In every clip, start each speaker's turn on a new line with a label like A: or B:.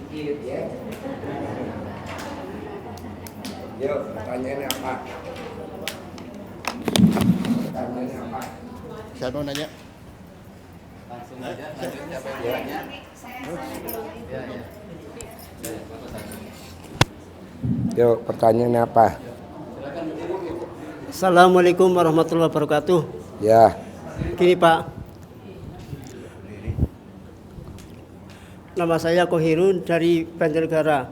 A: dikit ya. Yuk, pertanyaannya apa? Pertanyaannya apa?
B: Siapa mau nanya?
C: Langsung aja, lanjut siapa yang mau nanya? Ya, ya.
A: Yuk, pertanyaannya apa?
D: Assalamualaikum warahmatullahi wabarakatuh.
A: Ya.
D: Gini Pak, nama saya Kohirun dari Banjarnegara.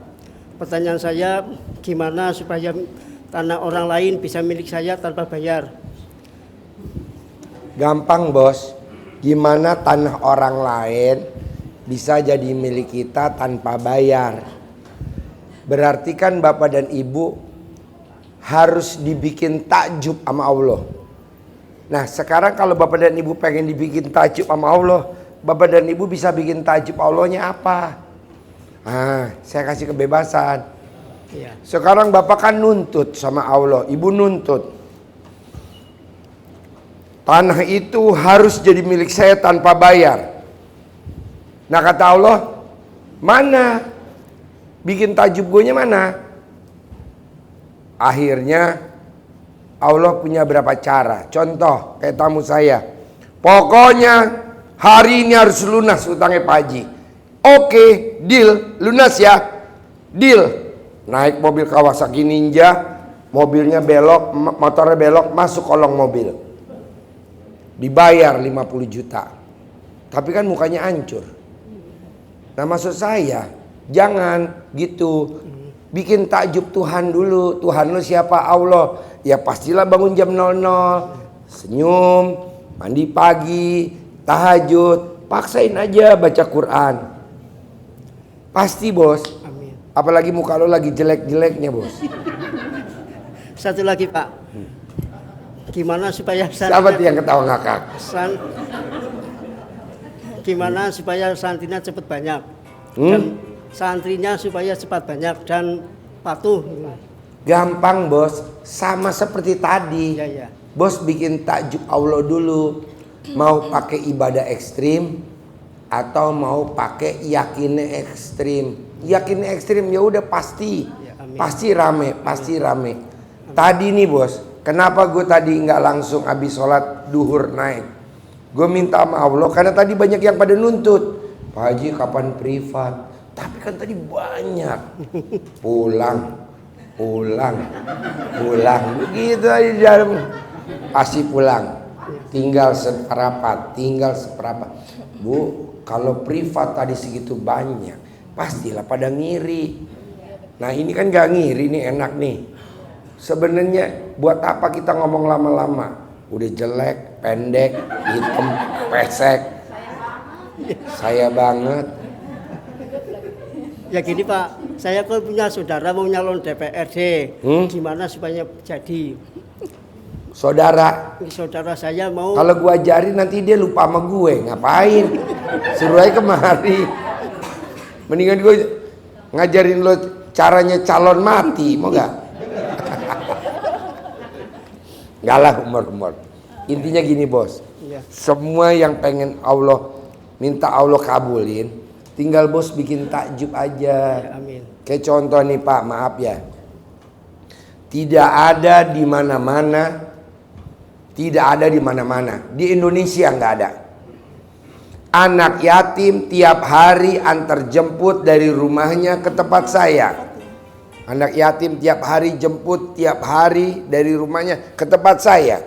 D: Pertanyaan saya, gimana supaya tanah orang lain bisa milik saya tanpa bayar?
A: Gampang bos, gimana tanah orang lain bisa jadi milik kita tanpa bayar? Berarti kan bapak dan ibu harus dibikin takjub sama Allah. Nah sekarang kalau bapak dan ibu pengen dibikin takjub sama Allah, bapak dan ibu bisa bikin takjub Allahnya apa? Saya kasih kebebasan.
D: Ya.
A: Sekarang bapak kan nuntut sama Allah, ibu nuntut. Tanah itu harus jadi milik saya tanpa bayar. Nah kata Allah, mana? Bikin takjub gue nya mana? Akhirnya Allah punya berapa cara. Contoh kayak tamu saya, pokoknya hari ini harus lunas utangnya Pak Haji. Oke, deal, lunas ya. Deal. Naik mobil Kawasaki Ninja, mobilnya belok, motornya belok, masuk kolong mobil. Dibayar 50 juta. Tapi kan mukanya hancur. Nah maksud saya, jangan gitu. Bikin takjub Tuhan dulu. Tuhan lu siapa? Allah. Ya pastilah bangun jam 00, senyum, mandi pagi, tahajud, paksain aja baca Quran. Pasti bos.
D: Amin.
A: Apalagi muka lo lagi jelek-jeleknya bos.
D: Satu lagi Pak, gimana supaya
A: Siapa tuh yang ketawa ngakak?
D: gimana supaya santrinya cepat banyak dan santrinya supaya cepat banyak dan patuh?
A: Gampang bos, sama seperti tadi.
D: Ya.
A: Bos bikin takjub Allah dulu. Mau pakai ibadah ekstrim atau mau pakai yakinnya ekstrim. Yakinnya ekstrim ya udah pasti.
D: Ya, amin.
A: Pasti rame, pasti rame. Tadi nih bos, kenapa gue tadi nggak langsung habis sholat duhur naik? Gue minta sama Allah karena tadi banyak yang pada nuntut. Pak Haji kapan privat? Tapi kan tadi banyak. Pulang. Begitu aja dalam. Pasti pulang. Tinggal seperapat. Bu, kalau privat tadi segitu banyak, pastilah pada ngiri. Nah ini kan gak ngiri nih, enak nih. Sebenarnya buat apa kita ngomong lama-lama? Udah jelek, pendek, hitam, pesek. Saya banget.
D: Ya gini Pak, saya kan punya saudara mau nyalon DPRD. Gimana supaya jadi?
A: Saudara
D: Saya mau.
A: kalau gua ajarin nanti dia lupa sama gue, ngapain? Suruh aja kemari. Mendingan gue ngajarin lo caranya calon mati, mau gak? Gak lah, humor. Intinya gini bos,
D: Ya.
A: semua yang pengen Allah, minta Allah kabulin, tinggal bos bikin takjub aja.
D: Ya, amin.
A: Kayak contoh nih Pak, maaf ya, tidak ada di mana-mana. Tidak ada di mana-mana. Di Indonesia nggak ada. Anak yatim tiap hari antar jemput dari rumahnya ke tempat saya. Anak yatim tiap hari jemput tiap hari dari rumahnya ke tempat saya.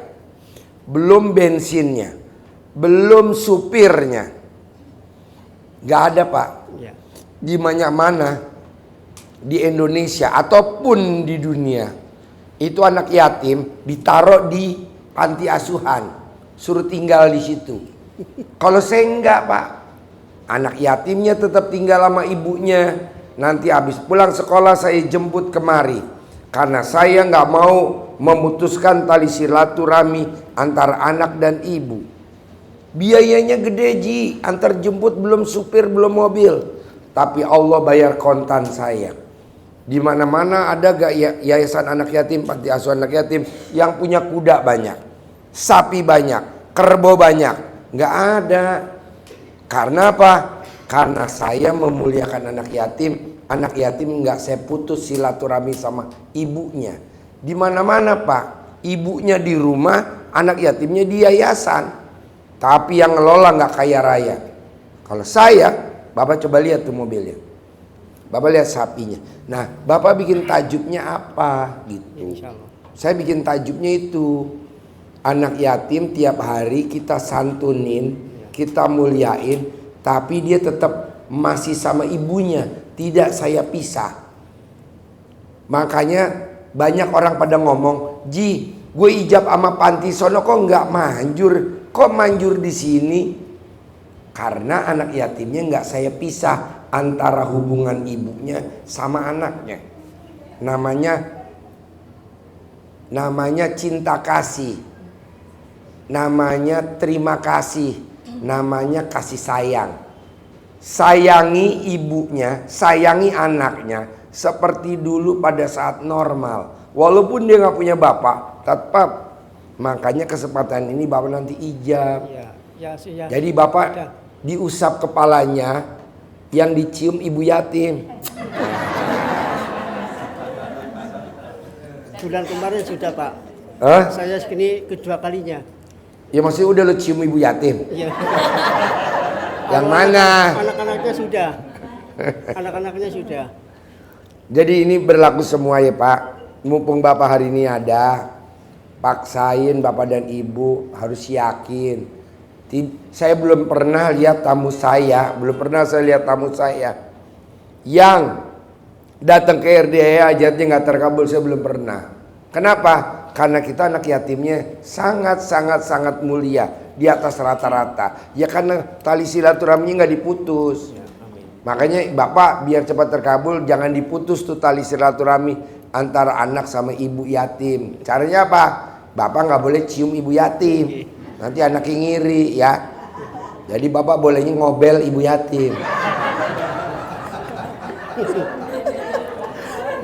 A: Belum bensinnya, belum supirnya. Nggak ada Pak.
D: Ya.
A: Di mana-mana di Indonesia ataupun di dunia itu anak yatim ditaruh di panti asuhan, suruh tinggal di situ. Kalau saya enggak Pak, anak yatimnya tetap tinggal sama ibunya. Nanti habis pulang sekolah saya jemput kemari, karena saya nggak mau memutuskan tali silaturahmi antara anak dan ibu. Biayanya gede Ji, antar jemput belum supir belum mobil, tapi Allah bayar kontan saya. Di mana-mana ada gak yayasan anak yatim, panti asuhan anak yatim yang punya kuda banyak, sapi banyak, kerbau banyak? Gak ada. Karena apa? Karena saya memuliakan anak yatim nggak saya putus silaturahmi sama ibunya. Di mana-mana Pak, ibunya di rumah, anak yatimnya di yayasan. Tapi yang ngelola nggak kaya raya. Kalau saya, Bapak coba lihat tuh mobilnya. Bapak lihat sapinya. Nah, Bapak bikin tajuknya apa gitu.
D: Insya Allah.
A: Saya bikin tajuknya itu. Anak yatim tiap hari kita santunin, kita muliain. Tapi dia tetap masih sama ibunya. Tidak saya pisah. Makanya banyak orang pada ngomong, Ji, gue ijab sama panti sono kok nggak manjur. Kok manjur di sini? Karena anak yatimnya nggak saya pisah antara hubungan ibunya sama anaknya. Namanya cinta kasih. Namanya terima kasih. Namanya kasih sayang. Sayangi ibunya, sayangi anaknya seperti dulu pada saat normal. Walaupun dia nggak punya bapak, tetap. Makanya kesempatan ini bapak nanti ijab.
D: Ya.
A: Jadi bapak diusap kepalanya, yang dicium ibu yatim.
D: Bulan kemarin sudah Pak.
A: Hah?
D: Saya segini kedua kalinya.
A: Ya maksudnya udah lo cium ibu yatim.
D: Iya.
A: Yang mana?
D: Anak-anaknya sudah. Anak-anaknya sudah.
A: Jadi ini berlaku semua ya Pak. Mumpung Bapak hari ini ada, paksain Bapak dan Ibu harus yakin. Saya belum pernah lihat tamu saya, yang datang ke RDA hajatnya nggak terkabul, saya belum pernah. Kenapa? Karena kita anak yatimnya sangat mulia, di atas rata-rata. Ya karena tali silaturahminya nggak diputus. Makanya Bapak biar cepat terkabul, jangan diputus tuh tali silaturahmi antara anak sama ibu yatim. Caranya apa? Bapak nggak boleh cium ibu yatim, nanti anaknya ngiri ya. Jadi Bapak bolehnya ngobel ibu yatim.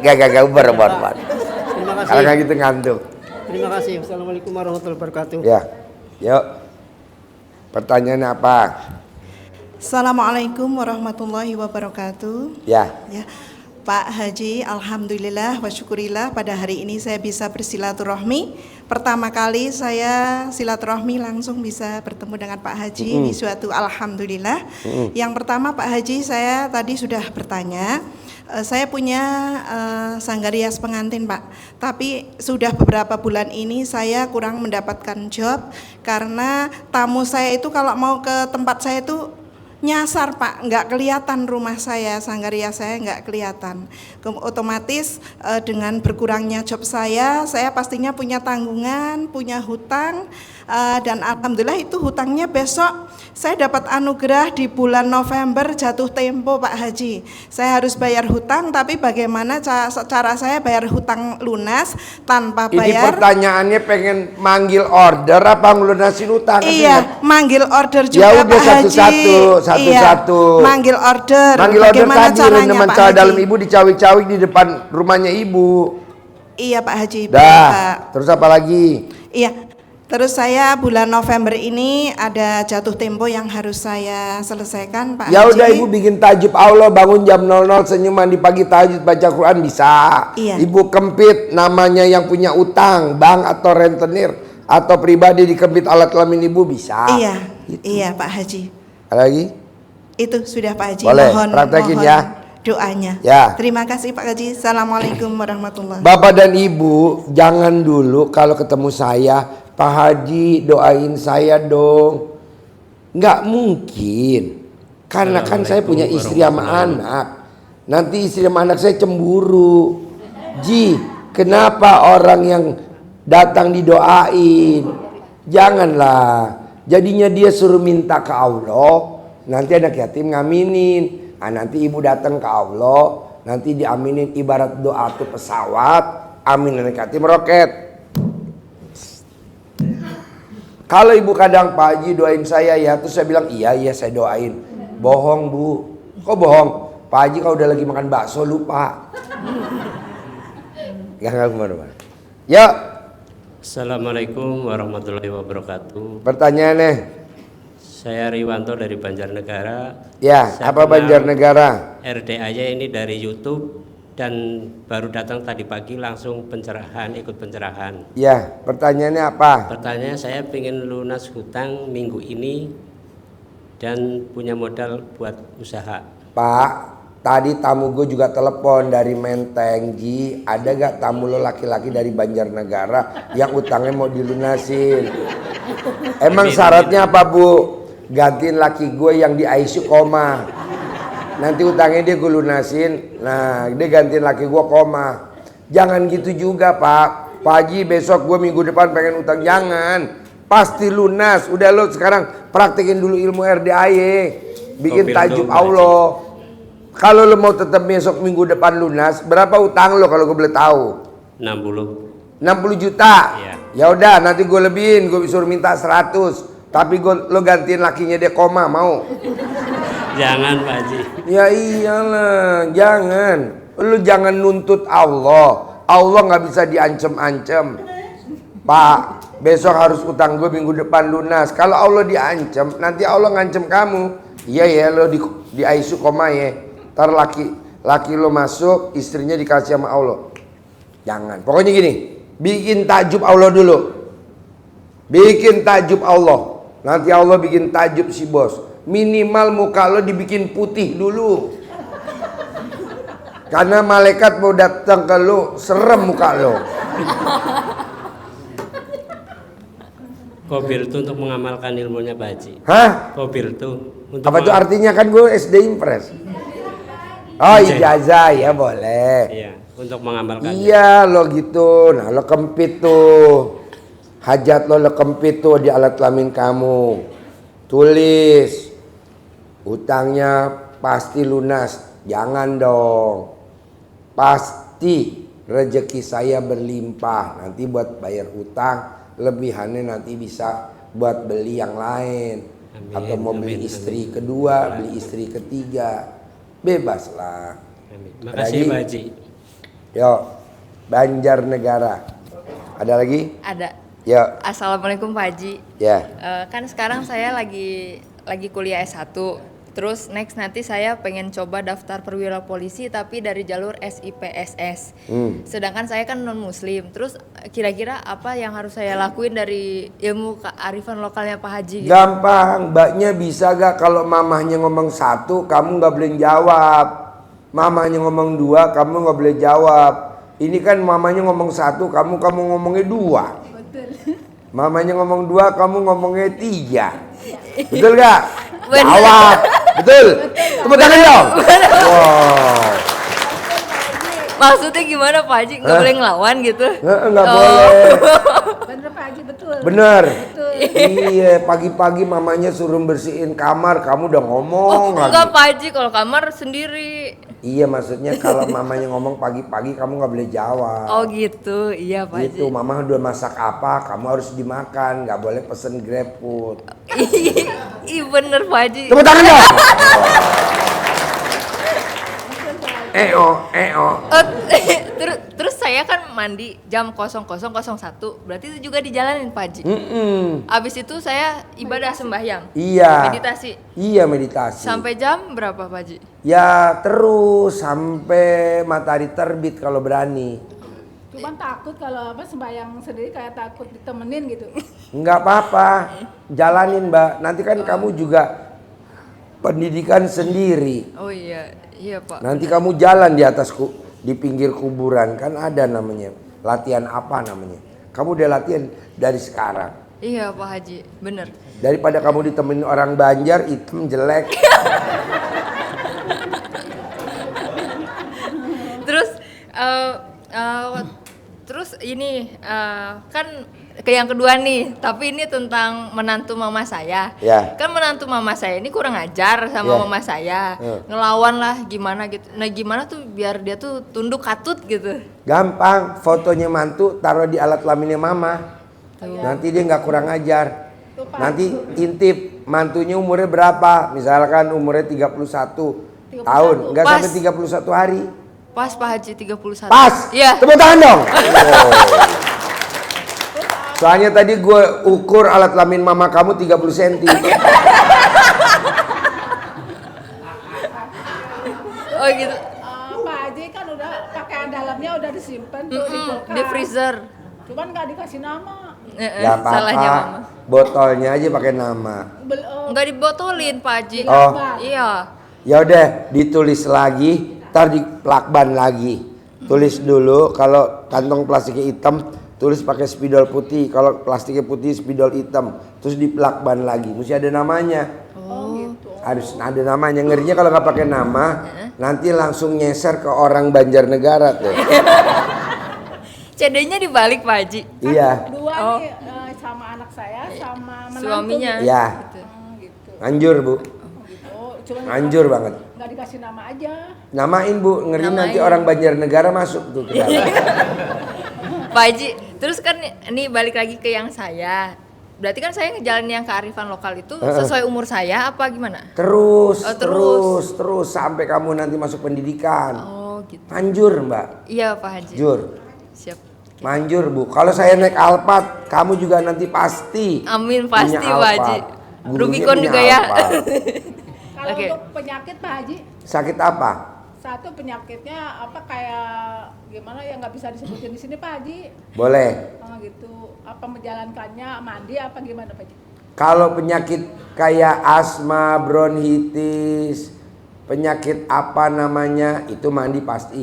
A: Gak ubar.
D: Terima kasih.
A: Kalau nggak gitu ngantuk.
D: Terima kasih. Assalamualaikum warahmatullahi wabarakatuh.
A: Ya, yuk. Pertanyaan apa?
B: Assalamualaikum warahmatullahi wabarakatuh.
A: Ya.
B: Pak Haji, alhamdulillah wa syukurillah pada hari ini saya bisa bersilaturahmi. Pertama kali saya silaturahmi langsung bisa bertemu dengan Pak Haji. Ini suatu alhamdulillah. Yang pertama Pak Haji, saya tadi sudah bertanya. Saya punya sanggarias pengantin Pak, tapi sudah beberapa bulan ini saya kurang mendapatkan job karena tamu saya itu kalau mau ke tempat saya itu nyasar Pak, nggak kelihatan rumah saya, sanggarias saya nggak kelihatan. Otomatis dengan berkurangnya job saya pastinya punya tanggungan, punya hutang, dan alhamdulillah itu hutangnya besok saya dapat anugerah di bulan November jatuh tempo Pak Haji. Saya harus bayar hutang, tapi bagaimana cara saya bayar hutang lunas tanpa bayar?
A: Ini pertanyaannya pengen manggil order apa ngelunasin hutang?
B: Iya, manggil order juga
A: ya udah,
B: Pak Haji.
A: satu-satu.
B: Iya, manggil order.
A: Manggil order
B: bagaimana
A: tadi
B: caranya
A: rendeman
B: Pak
A: cowok
B: Haji?
A: dalam ibu dicawik-cawik di depan rumahnya ibu.
B: Iya Pak Haji.
A: Dah, terus apa lagi?
B: Iya. Terus saya bulan November ini ada jatuh tempo yang harus saya selesaikan Pak Haji.
A: Ya udah ibu bikin tajub Allah, bangun jam 00 senyuman di pagi tahajud baca Quran bisa.
B: Iya.
A: Ibu kempit namanya yang punya utang, bank atau rentenir atau pribadi dikempit alat kelamin ibu bisa.
B: Iya.
A: Gitu.
B: Iya Pak Haji.
A: Ada lagi?
B: Itu sudah Pak Haji.
A: Boleh,
B: mohon
A: praktekin ya.
B: Doanya.
A: Ya.
B: Terima kasih Pak Haji. Assalamualaikum warahmatullahi wabarakatuh.
A: Bapak dan Ibu jangan dulu kalau ketemu saya, Pak Haji doain saya dong. Nggak mungkin. Karena kan saya punya istri sama anak. Nanti istri sama anak saya cemburu. Ji, kenapa orang yang datang didoain? Janganlah. Jadinya dia suruh minta ke Allah. Nanti anak yatim ngaminin. Nanti ibu datang ke Allah. Nanti diaminin ibarat doa tuh pesawat. Amin anak yatim roket. Kalau ibu kadang Pak Haji doain saya ya, terus saya bilang iya saya doain. Bohong bu. Kok bohong? Pak Haji kalau udah lagi makan bakso lupa. Gak kemana-mana. Yuk.
E: Assalamualaikum warahmatullahi wabarakatuh.
A: Pertanyaannya.
E: Saya Riwanto dari Banjarnegara.
A: Ya,
E: Saya
A: apa
E: kenal
A: Banjarnegara?
E: RDA-nya ini dari YouTube dan baru datang tadi pagi langsung pencerahan, ikut pencerahan.
A: Ya, pertanyaannya apa?
E: Pertanyaannya saya ingin lunas hutang minggu ini dan punya modal buat usaha.
A: Pak, tadi tamu gue juga telepon dari Menteng. Ji, ada gak tamu lo laki-laki dari Banjarnegara yang utangnya mau dilunasin? Emang syaratnya apa, Bu? Gantiin laki gue yang di ICU koma. Nanti utangnya dia gue lunasin. Nah, dia gantiin laki gue koma. Jangan gitu juga, Pak. Pak Haji, besok gue minggu depan pengen utang. Jangan. Pasti lunas. Udah lo sekarang praktekin dulu ilmu RDAY. Bikin tajub Allah. Kalau lo mau tetap besok minggu depan lunas, berapa utang lo kalau gue boleh tahu?
E: 60.
A: 60 juta.
E: Iya.
A: Ya udah, nanti gue lebihin, gue suruh minta 100. Tapi lo gantiin lakinya dia koma, mau?
E: Jangan Pak Haji.
A: Ya iyalah, jangan. Lu jangan nuntut Allah. Allah nggak bisa diancem-ancem. Pak, besok harus utang gue minggu depan lunas. Kalau Allah diancem, nanti Allah ngancem kamu. Iya ya, lo di ICU koma ya. Ntar laki lo masuk, istrinya dikasih sama Allah. Jangan. Pokoknya gini, bikin takjub Allah dulu. Bikin takjub Allah. Nanti Allah bikin takjub si bos. Minimal muka lo dibikin putih dulu. Karena malaikat mau datang ke lo, serem muka lo.
E: Kobil itu untuk mengamalkan ilmunya Pak Haji.
A: Hah?
E: Kobil itu untuk
A: Apa itu artinya? Kan gue SD Impres. Oh, ijazah ya boleh.
E: Iya, untuk mengamalkan.
A: Iya lo gitu. Nah lo kempit tuh. Hajat lo kempit tuh di alat kelamin kamu. Tulis. Utangnya pasti lunas. Jangan dong. Pasti rezeki saya berlimpah. Nanti buat bayar utang. Lebihannya nanti bisa buat beli yang lain.
E: Amin,
A: Atau mau beli
E: amin,
A: istri
E: amin.
A: kedua, beli istri ketiga. Bebas lah.
E: Amin. Makasih Pak Haji.
A: Yuk, Banjarnegara. Ada lagi?
F: Ada.
A: Yuk,
F: Assalamualaikum Pak Haji.
A: ya.
F: Kan sekarang saya lagi kuliah S1. Terus next nanti saya pengen coba daftar perwira polisi tapi dari jalur SIPSS. Sedangkan saya kan non muslim. Terus kira-kira apa yang harus saya lakuin dari ilmu kearifan lokalnya Pak Haji? Gitu?
A: Gampang, mbaknya bisa gak kalau mamahnya ngomong satu, kamu gak boleh jawab. Mamahnya ngomong dua, kamu gak boleh jawab. Ini kan mamanya ngomong satu, kamu ngomongnya dua. Betul. Mamanya ngomong dua, kamu ngomongnya tiga. Betul gak? Jawab. Betul. Tepuk tangan dong. Wow.
F: Maksudnya gimana Pak Haji? Nggak boleh ngelawan gitu?
A: Nggak boleh.
G: Bener Pak Haji, betul.
A: Bener.
G: Betul.
A: Iya, pagi-pagi mamanya suruh bersihin kamar, kamu udah ngomong lagi.
F: Enggak Pak Haji, kalau kamar sendiri.
A: Iya, maksudnya kalau mamanya ngomong pagi-pagi kamu nggak boleh jawab.
F: Oh gitu, iya Pak Haji.
A: Gitu, mama udah masak apa, kamu harus dimakan, nggak boleh pesen GrabFood.
F: Ih bener Pak Haji.
A: Tepuk tangan dong.
F: Terus saya kan mandi jam 00.01, berarti itu juga dijalanin Pak Haji. Abis itu saya ibadah sembahyang.
A: Iya.
F: Meditasi.
A: Iya, meditasi.
F: Sampai jam berapa Pak Haji?
A: Ya terus sampai matahari terbit kalau berani.
G: Cuman takut kalau sembahyang sendiri kayak takut ditemenin gitu.
A: Enggak apa-apa, jalanin Mbak. Nanti kan kamu juga pendidikan sendiri.
F: Oh iya Pak.
A: Nanti kamu jalan di atas di pinggir kuburan kan ada namanya latihan apa namanya. Kamu udah latihan dari sekarang.
F: Iya Pak Haji, bener.
A: Daripada kamu ditemenin orang Banjar hitam jelek.
F: Terus ini kan ke yang kedua nih, tapi ini tentang menantu mama saya.
A: Ya.
F: Kan menantu mama saya ini kurang ajar sama
A: Ya.
F: mama saya, ngelawan lah gimana gitu. Nah gimana tuh biar dia tuh tunduk katut gitu.
A: Gampang, fotonya mantu taruh di alat kelaminnya mama. Nanti dia nggak kurang ajar. Nanti intip mantunya umurnya berapa? Misalkan umurnya 31 tahun, nggak
F: Pas.
A: sampai 31 hari.
F: Pas Pak Haji 31.
A: Pas.
F: Iya.
A: Tepuk tangan dong. Wow. Soalnya tadi gue ukur alat kelamin mama kamu 30 cm.
F: Oh gitu.
G: Pak Haji kan udah pakaian dalamnya udah disimpan tuh di kulkas.
F: Di freezer.
G: Cuman nggak dikasih nama.
A: Gak
F: Salahnya
A: apa-apa.
F: mama.
A: Botolnya aja pakai nama.
F: Enggak dibotolin Pak Haji.
A: Oh.
F: Iya.
A: Ya udah, ditulis lagi, ntar diplakban lagi. Tulis dulu kalau kantong plastiknya hitam, tulis pakai spidol putih. Kalau plastiknya putih, spidol hitam. Terus diplakban lagi. Mesti ada namanya.
G: Oh gitu.
A: Harus ada namanya. Ngerinya kalau nggak pakai nama, nanti langsung nyeser ke orang Banjarnegara tuh.
F: CD-nya dibalik Pak Haji.
A: Iya.
G: Dua nih sama anak saya sama menantu.
F: Suaminya.
A: Ya.
G: Gitu.
A: Anjur Bu.
G: Gitu. Cuman
A: Anjur banget.
G: nggak dikasih nama aja.
A: Namain Bu, ngeri
F: Namain.
A: nanti orang Banjarnegara masuk tuh ke dalam.
F: Pak Haji, terus kan ini balik lagi ke yang saya. Berarti kan saya ngejalanin yang kearifan lokal itu sesuai umur saya apa gimana?
A: Terus,
F: Oh, terus.
A: terus sampai kamu nanti masuk pendidikan.
F: Oh gitu.
A: Manjur Mbak.
F: Iya Pak Haji.
A: Jur.
F: Siap.
A: Manjur Bu. Kalau saya naik Alphard, kamu juga nanti pasti.
F: Amin pasti
A: punya
F: Pak Haji.
A: Alphard. Gurunya
F: Rubicon
A: punya
F: juga ya.
A: Alphard.
G: Kalau
F: Oke.
G: untuk penyakit Pak Haji,
A: Sakit apa?
G: satu penyakitnya apa kayak gimana ya nggak bisa disebutin di sini Pak Haji.
A: Boleh.
G: Gitu. Apa menjalankannya mandi apa gimana Pak Haji?
A: Kalau penyakit kayak asma, bronkitis, penyakit apa namanya, itu mandi pasti.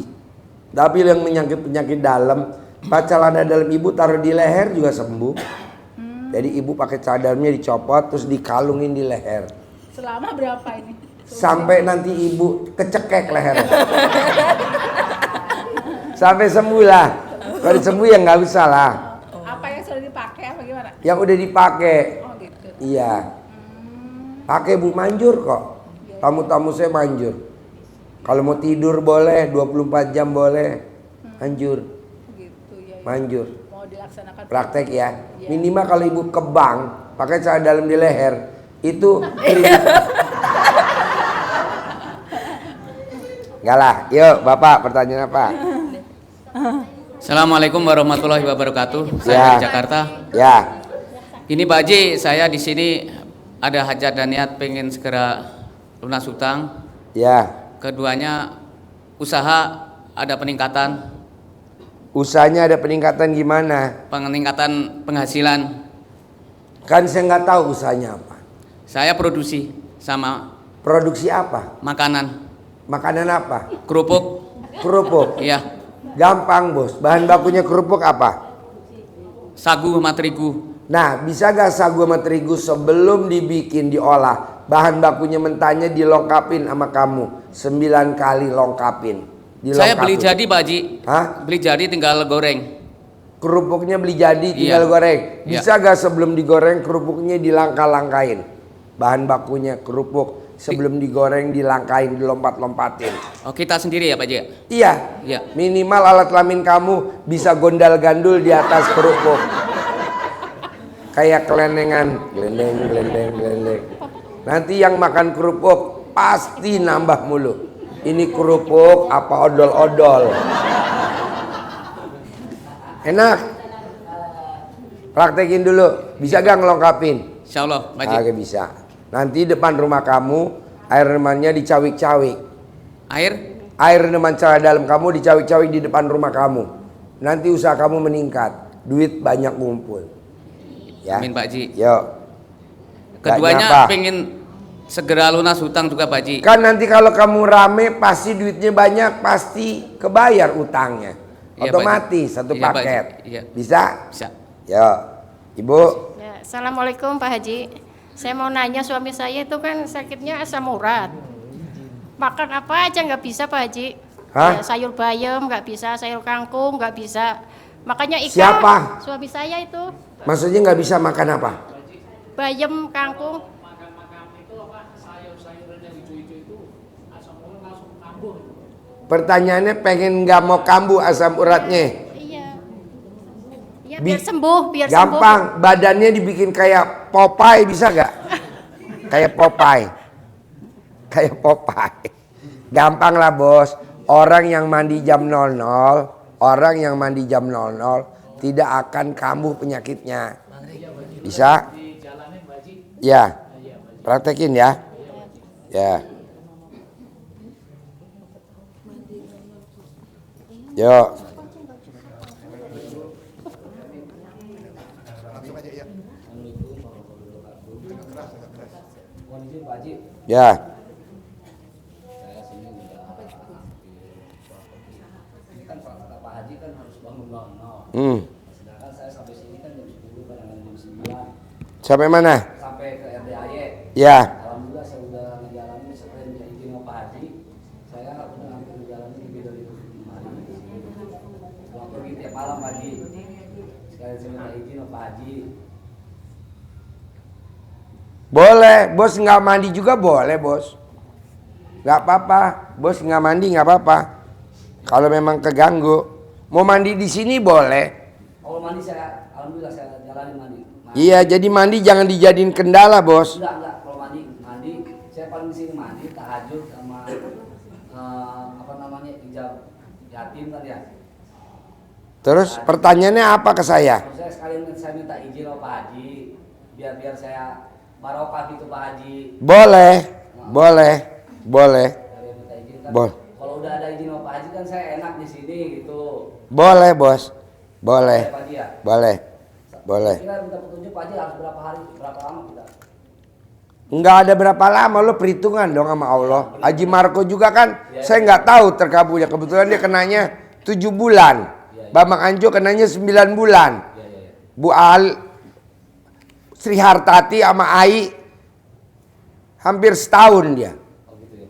A: Tapi yang penyakit dalam, celana dalam ibu taruh di leher juga sembuh. Jadi ibu pakai cadarnya dicopot terus dikalungin di leher.
G: Selama berapa ini?
A: Sampai nanti ibu kecekek lehernya. Sampai sembuh lah. Kalau sembuh ya nggak usah lah.
G: Apa yang sudah dipakai apa gimana?
A: Yang udah dipakai.
G: Oh gitu.
A: Iya. Pakai Bu, manjur kok. Tamu-tamu saya manjur. Kalau mau tidur boleh, 24 jam boleh. Manjur.
G: Gitu ya.
A: Manjur.
G: Mau dilaksanakan
A: Praktek ya. Minimal kalau ibu ke bank pakai celana dalam di leher, itu kredit. Enggak lah. Yuk, Bapak pertanyaan apa?
C: Assalamualaikum warahmatullahi wabarakatuh. Saya
A: Ya.
C: dari Jakarta.
A: Ya.
C: Ini Pak Haji, saya di sini ada hajat dan niat pengen segera lunas hutang.
A: Ya.
C: Keduanya usaha ada peningkatan,
A: Usahanya ada peningkatan gimana?
C: peningkatan penghasilan.
A: Kan saya nggak tahu usahanya apa.
C: Saya produksi sama
A: Produksi apa?
C: makanan,
A: Makanan apa?
C: kerupuk.
A: Kerupuk.
C: Iya,
A: Gampang Bos. Bahan bakunya kerupuk apa?
C: sagu sama terigu.
A: Nah, bisa gak sagu sama terigu sebelum dibikin diolah, bahan bakunya mentahnya dilengkapin sama kamu 9 kali lengkapin.
C: Saya beli jadi Pak Haji.
A: Hah?
C: Beli jadi tinggal goreng.
A: Kerupuknya beli jadi tinggal
C: Iya.
A: goreng.
C: Iya.
A: Bisa gak sebelum digoreng kerupuknya dilangkah-langkain? Bahan bakunya kerupuk sebelum digoreng dilangkain, dilompat-lompatin.
C: Oh, kita sendiri ya Pak Haji?
A: Iya.
C: Iya.
A: Minimal alat kelamin kamu bisa gondal-gandul di atas kerupuk. Kayak kelenengan, gelendeng. Nanti yang makan kerupuk pasti nambah mulu. Ini kerupuk apa odol-odol? Enak. Praktekin dulu. Bisa gak ngelengkapin?
C: Insya Allah Pak Haji.
A: Agak bisa. Nanti depan rumah kamu air remannya dicawik-cawik.
C: Air?
A: Air reman celana dalam kamu dicawik-cawik di depan rumah kamu. Nanti usaha kamu meningkat. Duit banyak ngumpul. Ya.
C: Amin Pak Haji.
A: Yuk.
C: Keduanya
A: Gak nyapa.
C: pengen segera lunas hutang juga Pak Haji.
A: Kan nanti kalau kamu rame pasti duitnya banyak, pasti kebayar utangnya.
C: Iya,
A: Otomatis
C: Pak.
A: satu
C: Iya, Pak.
A: paket.
C: Iya.
A: Bisa?
C: Bisa.
A: Yuk. Ibu.
H: Ya, Assalamualaikum Pak Haji. Saya mau nanya suami saya itu kan sakitnya asam urat. Makan apa aja nggak bisa Pak Haji.
A: Hah?
H: Ya, sayur bayam nggak bisa, sayur kangkung nggak bisa. Makanya ikan.
A: Siapa?
H: Suami saya itu
A: Maksudnya nggak bisa makan apa?
H: bayam, kangkung.
A: Pertanyaannya pengen nggak mau kambuh asam uratnya.
H: Iya. Ya
A: Bi-
H: biar sembuh, biar
A: Gampang, badannya dibikin kayak Popeye bisa gak? Kayak Popeye. Kayak Popeye. Gampang lah Bos. Orang yang mandi jam 00, orang yang mandi jam 00 tidak akan kambuh penyakitnya. Bisa? Ya. Praktekin ya. Ya. Yuk. Ya.
I: Sedangkan saya sampai sini kan jam 10, kadang-kadang jam 9.
A: Sampai mana?
I: Sampai ke RDAY.
A: Ya.
I: Alhamdulillah saya udah ngejalanin setelah minta izin sama Pak Haji. Saya udah hampir ngejalanin lebih dari 25 hari di sini. Pulang pergi tiap malam Pak Haji. Sekalian saya minta izin sama Pak Haji.
A: Boleh, bos nggak mandi juga boleh, bos. Nggak apa-apa, bos nggak mandi nggak apa-apa. Kalau memang keganggu, mau mandi di sini boleh.
I: Kalau mandi saya, alhamdulillah saya jalanin mandi.
A: Iya, jadi mandi jangan dijadiin kendala, bos.
I: Enggak. Kalau mandi, saya paling di sini mandi, tahajud sama apa namanya ijab yatim kan ya.
A: Terus pertanyaannya apa ke saya?
I: Saya sekalian saya minta izin sama Pak Haji, biar saya barokah gitu Pak Haji.
A: Boleh.
I: Saya minta izin kan.
A: Boleh.
I: Kalau udah ada izin sama Pak Haji kan saya enak di sini gitu.
A: Boleh, bos. Boleh.
I: Pak Haji ya.
A: Boleh.
I: Kita minta petunjuk Pak Haji harus berapa hari, berapa lama kita?
A: Enggak ada berapa lama, lo perhitungan dong sama Allah. Haji Marco juga kan, saya nggak tahu terkabulnya. Kebetulan dia kenanya 7 bulan. Bambang Anjo kenanya 9 bulan. Bu Al Sri Hartati sama Ai hampir setahun dia.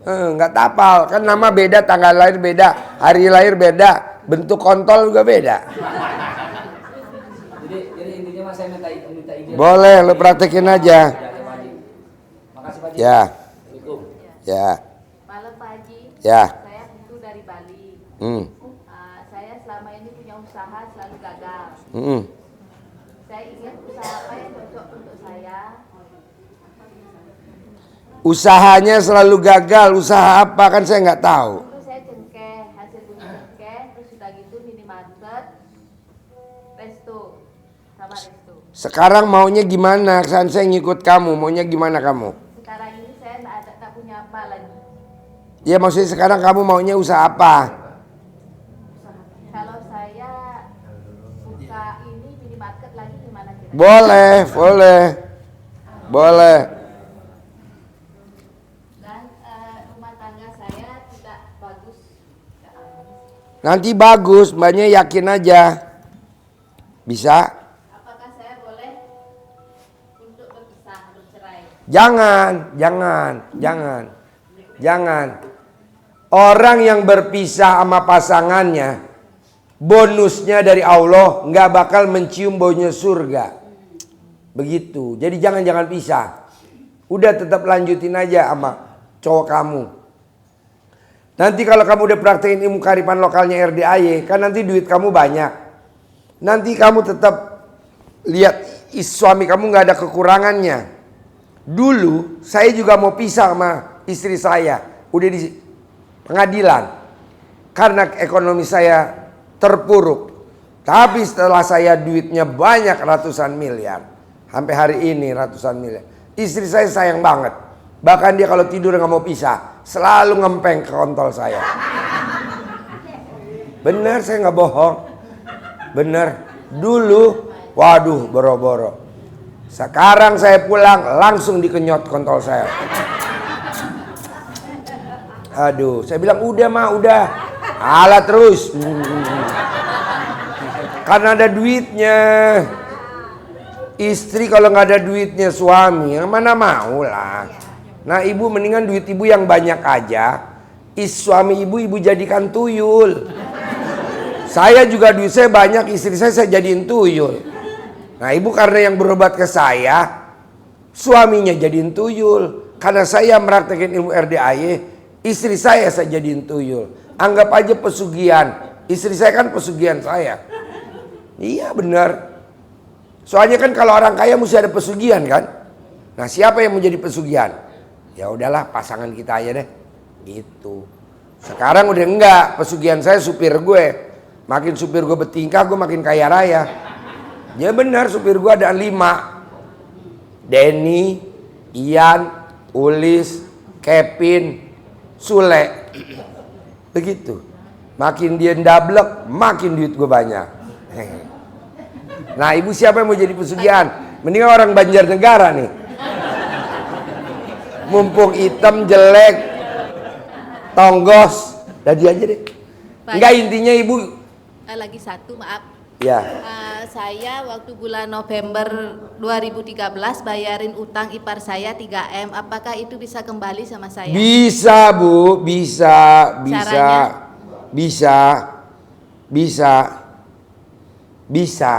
A: Nggak tapal, kan nama beda, tanggal lahir beda, hari lahir beda, bentuk kontol juga beda.
I: Jadi intinya mas saya minta izin.
A: Boleh, lo praktekin aja.
I: Makasih Pak Haji.
A: Ya.
I: Assalamualaikum.
A: Ya.
J: Malam Pak Haji.
A: Ya.
J: Saya Putu dari Bali. Saya selama ini punya usaha selalu gagal. Saya ingin usaha apa yang cocok untuk saya.
A: Usahanya selalu gagal, usaha apa kan saya nggak tahu.
J: Dulu saya cengkeh, hasil bunyi cengkeh, terus sudah gitu minimarket, resto, sama resto.
A: Sekarang maunya gimana? Saya ngikut kamu, maunya gimana kamu?
J: Sekarang ini saya tak punya apa lagi.
A: Ya maksudnya sekarang kamu maunya usaha apa?
J: Kalau saya buka ini minimarket lagi gimana kira-kira?
A: Boleh.
J: Dan rumah tangga saya tidak bagus.
A: Nanti bagus, mbaknya yakin aja. Bisa?
J: Apakah saya boleh untuk bercerai?
A: Jangan. Orang yang berpisah sama pasangannya, bonusnya dari Allah nggak bakal mencium baunya surga. Begitu. Jadi jangan pisah. Udah tetap lanjutin aja sama cowok kamu. Nanti kalau kamu udah praktekin ilmu kearifan lokalnya RDAY, kan nanti duit kamu banyak. Nanti kamu tetap lihat suami kamu nggak ada kekurangannya. Dulu saya juga mau pisah sama istri saya, udah di pengadilan karena ekonomi saya terpuruk. Tapi setelah saya duitnya banyak ratusan miliar, sampai hari ini ratusan miliar. Istri saya sayang banget. Bahkan dia kalau tidur nggak mau pisah, selalu ngempeng ke kontol saya. Bener, saya nggak bohong. Bener. Dulu, waduh, boro-boro. Sekarang saya pulang langsung dikenyot kontol saya. Aduh, saya bilang udah. Alah terus. Karena ada duitnya. Istri kalau nggak ada duitnya suami, yang mana mau lah. Nah ibu mendingan duit ibu yang banyak aja. Suami ibu jadikan tuyul. Saya juga duit saya banyak, istri saya jadiin tuyul. Nah ibu karena yang berobat ke saya, suaminya jadiin tuyul. Karena saya meraktekin ilmu RDAY, istri saya jadiin tuyul. Anggap aja pesugihan. Istri saya kan pesugihan saya. Iya benar. Soalnya kan kalau orang kaya mesti ada pesugihan kan. Nah siapa yang mau jadi pesugihan? Ya udahlah pasangan kita aja deh. Gitu. Sekarang udah enggak. Pesugihan saya supir gue. Makin supir gue bertingkah gue makin kaya raya. Ya benar supir gue ada 5. Denny, Ian, Ulis, Kevin, Sule. Begitu. Makin dia ndablek, makin duit gue banyak. Nah, ibu siapa yang mau jadi pesugihan? Mendingan orang Banjarnegara nih. Mumpung hitam, jelek, tonggos, jadi aja deh. Enggak, intinya ibu.
J: Lagi satu, maaf.
A: Ya.
J: Saya waktu bulan November 2013 bayarin utang ipar saya 3M. Apakah itu bisa kembali sama saya?
A: Bisa, Bu. Bisa.
J: Caranya?
A: Bisa.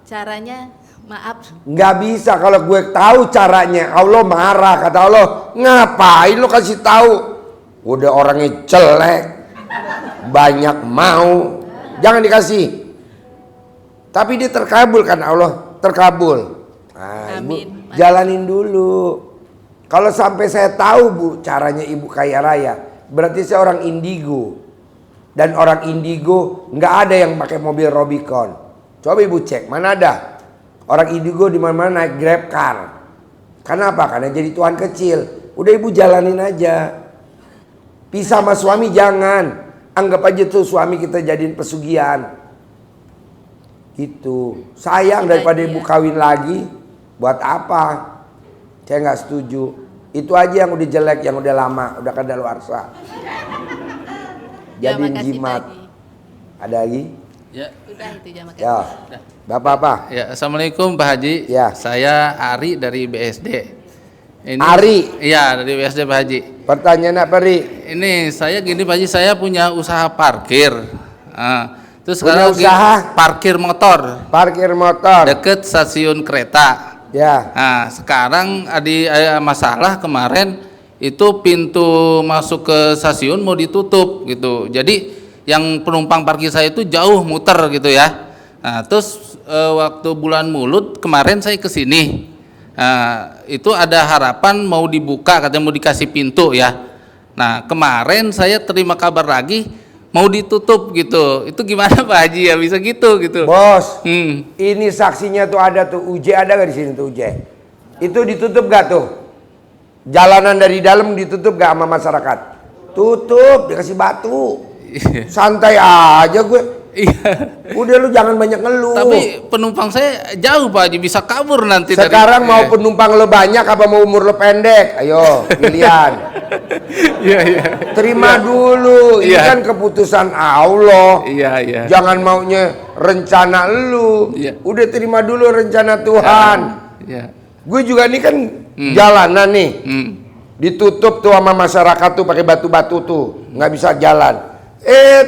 J: Caranya, maaf.
A: Nggak bisa kalau gue tahu caranya. Allah marah, kata Allah. Ngapain lo kasih tahu? Udah orangnya jelek, banyak mau, jangan dikasih. Tapi dia terkabul kan Allah, terkabul. Nah, Ibu jalanin dulu. Kalau sampai saya tahu Bu caranya ibu kaya raya, berarti saya orang indigo. Dan orang indigo nggak ada yang pakai mobil Rubicon. Coba ibu cek, mana ada orang indigo di mana-mana naik Grab car. Kenapa? Karena jadi tuan kecil. Udah ibu jalanin aja. Pisah sama suami jangan. Anggap aja tuh suami kita jadiin pesugihan. Gitu. Sayang daripada ibu kawin lagi. Buat apa? Saya nggak setuju. Itu aja yang udah jelek, yang udah lama, udah kadaluarsa. Jadiin jimat. Ada lagi?
F: Ya.
J: Udah itu aja, makasih.
A: Ya. Bapak apa?
F: Ya, Assalamualaikum Pak Haji.
A: Ya.
F: Saya Ari dari BSD. Ini,
A: Ari?
F: Iya, dari BSD Pak Haji.
A: Pertanyaan apa, Ri?
F: Ini saya gini Pak Haji, saya punya usaha parkir. Terus
A: Punya
F: sekarang
A: usaha?
F: parkir motor.
A: Parkir motor.
F: Deket stasiun kereta.
A: Ya.
F: Nah, sekarang ada masalah kemarin itu pintu masuk ke stasiun mau ditutup gitu. Jadi yang penumpang parkir saya itu jauh muter gitu ya. Nah, terus waktu bulan Mulut kemarin saya ke sini. Nah, itu ada harapan mau dibuka, katanya mau dikasih pintu ya. Nah, kemarin saya terima kabar lagi mau ditutup gitu. Itu gimana Pak Haji ya, bisa gitu
A: Bos, ini saksinya tuh ada tuh. UJ ada gak di sini tuh UJ? Itu ditutup gak tuh? Jalanan dari dalam ditutup gak sama masyarakat? Tutup, dikasih batu. Santai aja gue. Udah lu jangan banyak ngeluh.
F: Tapi penumpang saya jauh Pak Haji, bisa kabur nanti.
A: Sekarang mau penumpang lo banyak apa mau umur lo pendek? Ayo pilihan. Terima dulu. Ini kan keputusan Allah. Jangan maunya rencana lu. Udah terima dulu rencana Tuhan. Gue juga nih kan jalanan nih. Ditutup tuh sama masyarakat tuh pakai batu-batu tuh, nggak bisa jalan.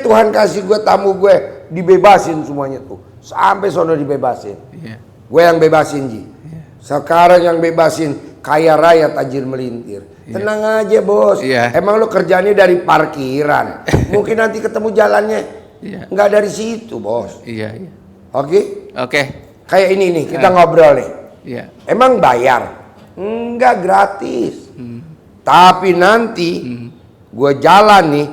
A: Tuhan kasih gue tamu gue dibebasin semuanya tuh, sampai sono dibebasin. Gue yang bebasin Ji. Sekarang yang bebasin kaya raya tajir melintir. Tenang aja bos. Emang lo kerjanya dari parkiran. Mungkin nanti ketemu jalannya nggak dari situ bos. Oke. Kayak ini nih kita ngobrol nih. Emang bayar? Enggak, gratis. Tapi nanti gue jalan nih.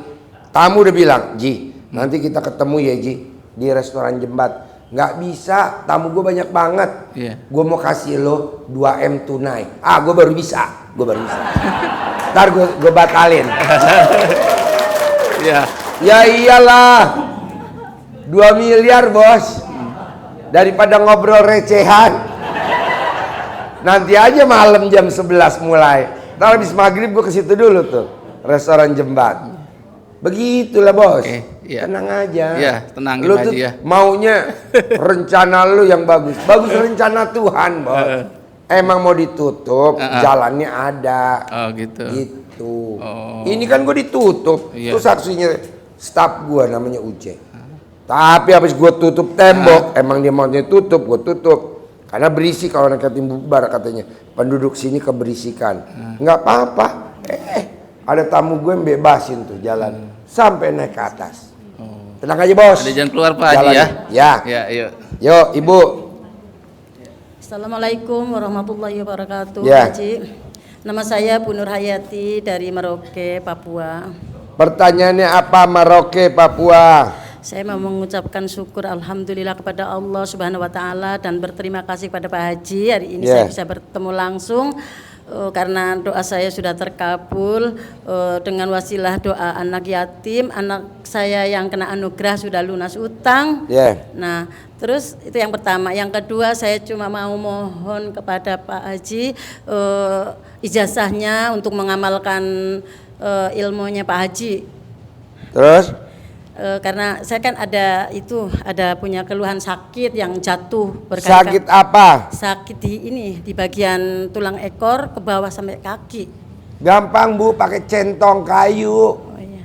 A: Tamu udah bilang, Ji, nanti kita ketemu ya Ji di restoran Jembat. Nggak bisa, tamu gue banyak banget. Gue mau kasih lo 2M tunai. Gue baru bisa. Ntar gue batalin. Ya iyalah, 2 miliar bos. Daripada ngobrol recehan. Nanti aja malam jam 11 mulai. Ntar habis maghrib gue ke situ dulu tuh, restoran Jembat. Begitulah bos. Tenang aja.
F: Tenang
A: lu tuh maunya rencana lu yang bagus. Bagus rencana Tuhan bos. Emang mau ditutup, jalannya ada. Gitu. Ini kan gue ditutup. Itu saksinya staf gue namanya Uce. Tapi habis gue tutup tembok, emang dia maunya tutup, gue tutup. Karena berisik kalau anak yatim bubar katanya. Penduduk sini keberisikan. Nggak apa-apa. Ada tamu gue yang bebasin tuh jalan sampai naik ke atas. Tenang aja bos.
F: Ada jalan keluar Pak Haji ya. Yuk Ibu.
K: Assalamualaikum warahmatullahi wabarakatuh.
A: Ya.
K: Haji. Nama saya Bu Nur Hayati dari Merauke, Papua.
A: Pertanyaannya apa Merauke, Papua?
K: Saya mau mengucapkan syukur alhamdulillah kepada Allah Subhanahu wa taala dan berterima kasih kepada Pak Haji. Hari ini saya bisa bertemu langsung karena doa saya sudah terkabul dengan wasilah doa anak yatim, anak saya yang kena anugerah sudah lunas utang. Nah, terus itu yang pertama. Yang kedua, saya cuma mau mohon kepada Pak Haji ijazahnya untuk mengamalkan ilmunya Pak Haji.
A: Terus?
K: Karena saya kan ada punya keluhan sakit yang jatuh berkali-kali.
A: Sakit apa?
K: Sakit di bagian tulang ekor ke bawah sampai kaki.
A: Gampang Bu, pakai centong kayu.
K: Oh iya.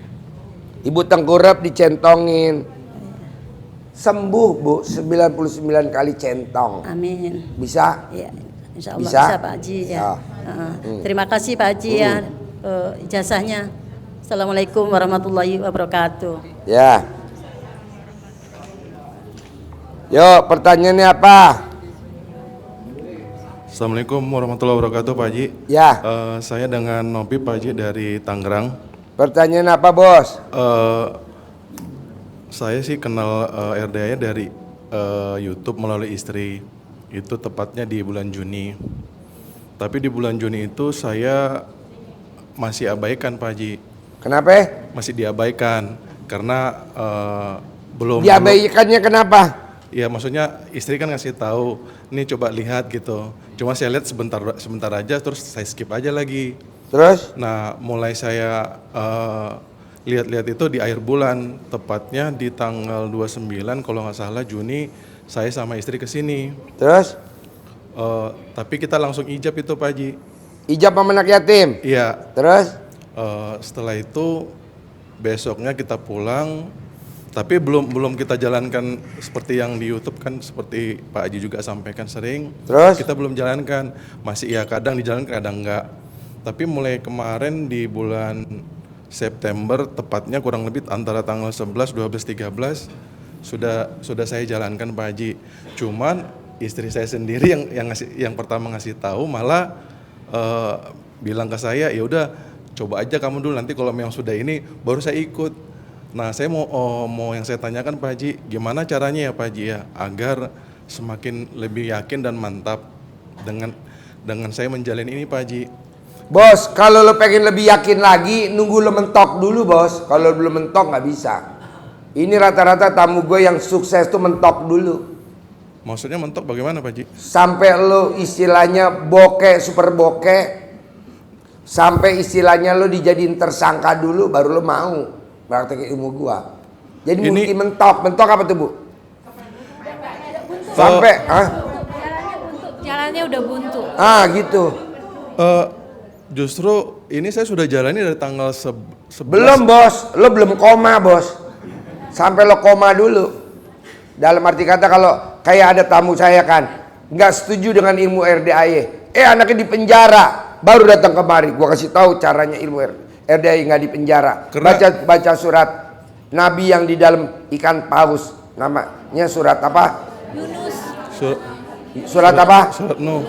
A: Ibu tengkurap dicentongin. Sembuh Bu, 99 kali centong.
K: Amin.
A: Bisa?
K: Iya, insya Allah
A: bisa
K: Pak Haji ya.
A: Ya.
K: Terima kasih Pak Haji ya ijazahnya. Assalamualaikum warahmatullahi wabarakatuh.
A: Ya. Yuk, pertanyaannya apa?
L: Assalamualaikum warahmatullahi wabarakatuh Pak Haji.
A: Ya.
L: Saya dengan Nopi Pak Haji dari Tangerang.
A: Pertanyaan apa Bos?
L: Saya sih kenal RDA dari YouTube melalui istri. Itu tepatnya di bulan Juni. Tapi di bulan Juni itu saya masih abaikan Pak Haji.
A: Kenapa?
L: Masih diabaikan karena belum.
A: Diabaikannya kenapa?
L: Ya maksudnya istri kan ngasih tahu, nih coba lihat gitu. Cuma saya lihat sebentar aja, terus saya skip aja lagi.
A: Terus?
L: Nah mulai saya lihat-lihat itu di akhir bulan, tepatnya di tanggal 29 kalau nggak salah Juni, saya sama istri kesini.
A: Terus?
L: Tapi kita langsung ijab itu Pak Haji.
A: Ijab sama anak yatim?
L: Iya.
A: Terus?
L: Setelah itu besoknya kita pulang, tapi belum kita jalankan seperti yang di YouTube kan, seperti Pak Haji juga sampaikan sering.
A: Terus?
L: Kita belum jalankan, masih ya kadang dijalankan kadang enggak. Tapi mulai kemarin di bulan September, tepatnya kurang lebih antara tanggal 11, 12, 13 sudah saya jalankan Pak Haji. Cuman istri saya sendiri yang pertama ngasih tahu malah bilang ke saya, ya udah coba aja kamu dulu, nanti kalau memang sudah ini baru saya ikut. Nah saya mau yang saya tanyakan Pak Haji, gimana caranya ya Pak Haji ya agar semakin lebih yakin dan mantap dengan saya menjalin ini Pak Haji.
A: Bos, kalau lo pengen lebih yakin lagi, nunggu lo mentok dulu Bos. Kalau belum mentok nggak bisa. Ini rata-rata tamu gue yang sukses tuh mentok dulu.
L: Maksudnya mentok bagaimana Pak Haji?
A: Sampai lo istilahnya bokeh, super bokeh. Sampai istilahnya lo dijadiin tersangka dulu, baru lo mau praktek ilmu gua. Jadi mesti mentok apa tuh Bu? Sampai,
M: Jalannya udah buntu.
A: Gitu.
L: Justru ini saya sudah jalani dari tanggal 11.
A: Belum Bos, lo belum koma Bos. Sampai lo koma dulu. Dalam arti kata kalau kayak ada tamu saya kan, nggak setuju dengan ilmu RDAY. Anaknya di penjara. Baru datang kemari, gua kasih tahu caranya ilmu RDAY nggak di penjara. Baca surat Nabi yang di dalam ikan paus, namanya surat apa?
M: Yunus.
A: Surat apa?
L: Surat Nuh.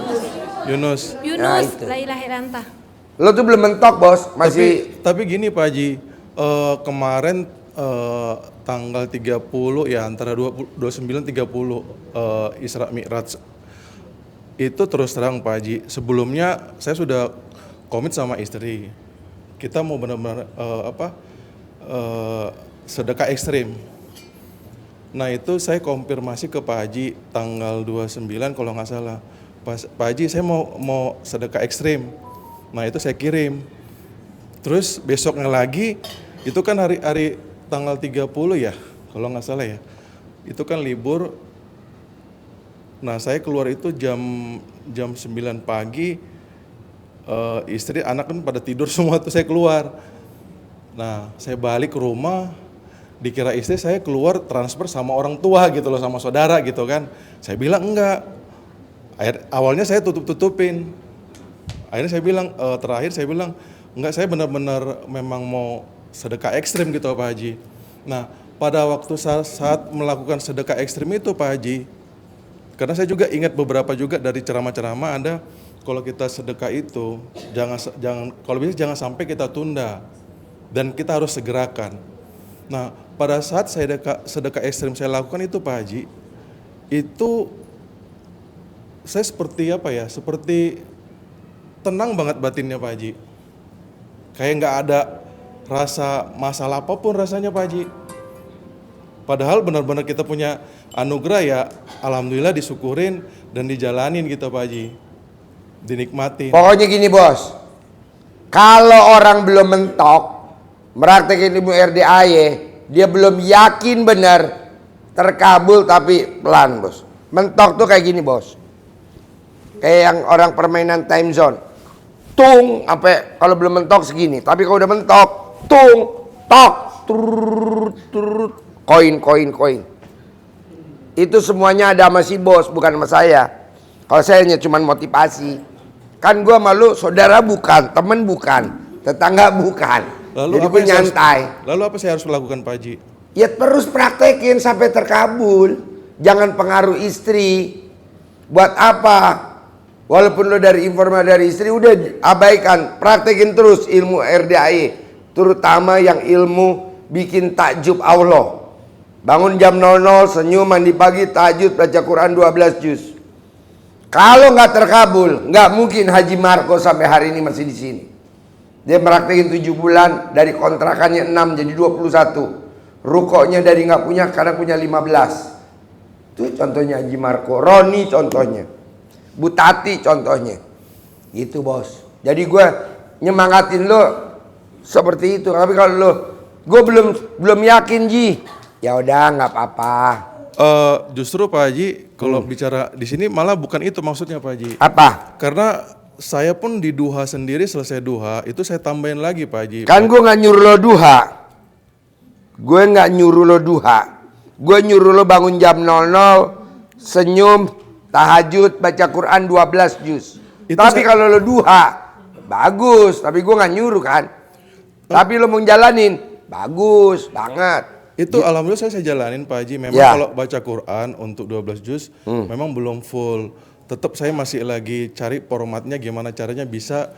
L: Yunus.
M: Nah, la ilaha illallah.
A: Lo tuh belum mentok Bos, masih.
L: Tapi gini Pak Haji, kemarin tanggal 30 ya antara 29-30 Isra Mi'raj. Itu terus terang Pak Haji, sebelumnya saya sudah komit sama istri. Kita mau benar-benar sedekah ekstrim. Nah itu saya konfirmasi ke Pak Haji tanggal 29 kalau nggak salah. Pak Haji saya mau sedekah ekstrim. Nah itu saya kirim. Terus besoknya lagi, itu kan hari tanggal 30 ya kalau nggak salah ya. Itu kan libur. Nah saya keluar itu jam 9 pagi, istri anak kan pada tidur semua tuh saya keluar. Nah saya balik ke rumah, dikira istri saya keluar transfer sama orang tua gitu loh, sama saudara gitu kan. Saya bilang enggak. Awalnya saya tutup-tutupin. Akhirnya saya bilang, terakhir saya bilang enggak, saya benar-benar memang mau sedekah ekstrim gitu Pak Haji. Nah pada waktu saat melakukan sedekah ekstrim itu Pak Haji, karena saya juga ingat beberapa juga dari ceramah-ceramah ada, kalau kita sedekah itu kalau bisa jangan sampai kita tunda dan kita harus segerakan. Nah pada saat saya sedekah ekstrim saya lakukan itu Pak Haji, itu saya seperti apa ya, seperti tenang banget batinnya Pak Haji. Kayak nggak ada rasa masalah apapun rasanya Pak Haji. Padahal benar-benar kita punya anugerah ya, alhamdulillah disyukurin dan dijalanin gitu Pak Haji. Dinikmatin.
A: Pokoknya gini bos, kalau orang belum mentok meraktekin ilmu RDAY, dia belum yakin benar terkabul tapi pelan bos. Mentok tuh kayak gini bos, kayak yang orang permainan time zone. Tung, apa kalau belum mentok segini, tapi kalau udah mentok, tung, tok, turut, koin. Itu semuanya ada sama si bos, bukan sama saya. Kalau saya hanya cuma motivasi. Kan gua malu saudara bukan, temen bukan, tetangga bukan. Jadi gue nyantai.
L: Lalu apa saya harus lakukan Pak Haji?
A: Ya terus praktekin sampai terkabul. Jangan pengaruh istri. Buat apa? Walaupun lo dari informasi dari istri, udah abaikan, praktekin terus ilmu RDAY, terutama yang ilmu bikin takjub Allah. Bangun jam 00, senyum, mandi pagi, tahajud, baca Quran 12 juz. Kalau nggak terkabul, nggak mungkin Haji Marco sampai hari ini masih di sini. Dia praktekin 7 bulan, dari kontrakannya 6 jadi 21. Rukoknya dari nggak punya, kadang punya 15. Itu contohnya Haji Marco. Roni contohnya. Bu Tati contohnya. Gitu bos. Jadi gue nyemangatin lo seperti itu. Tapi kalau lo, gue belum yakin Ji. Ya udah nggak apa-apa.
L: Justru Pak Haji, kalau bicara di sini malah bukan itu maksudnya Pak Haji.
A: Apa?
L: Karena saya pun di duha sendiri, selesai duha itu saya tambahin lagi Pak Haji.
A: Kan gue nggak nyuruh lo duha. Gue nggak nyuruh lo duha. Gue nyuruh lo bangun jam 00, senyum, tahajud, baca Quran 12 juz. Tapi kalau lo duha, bagus. Tapi gue nggak nyuruh kan. Tapi lo mau jalanin, bagus banget.
L: Itu alhamdulillah saya jalanin Pak Haji. Memang kalau baca Quran untuk 12 juz memang belum full. Tetap saya masih lagi cari formatnya gimana caranya bisa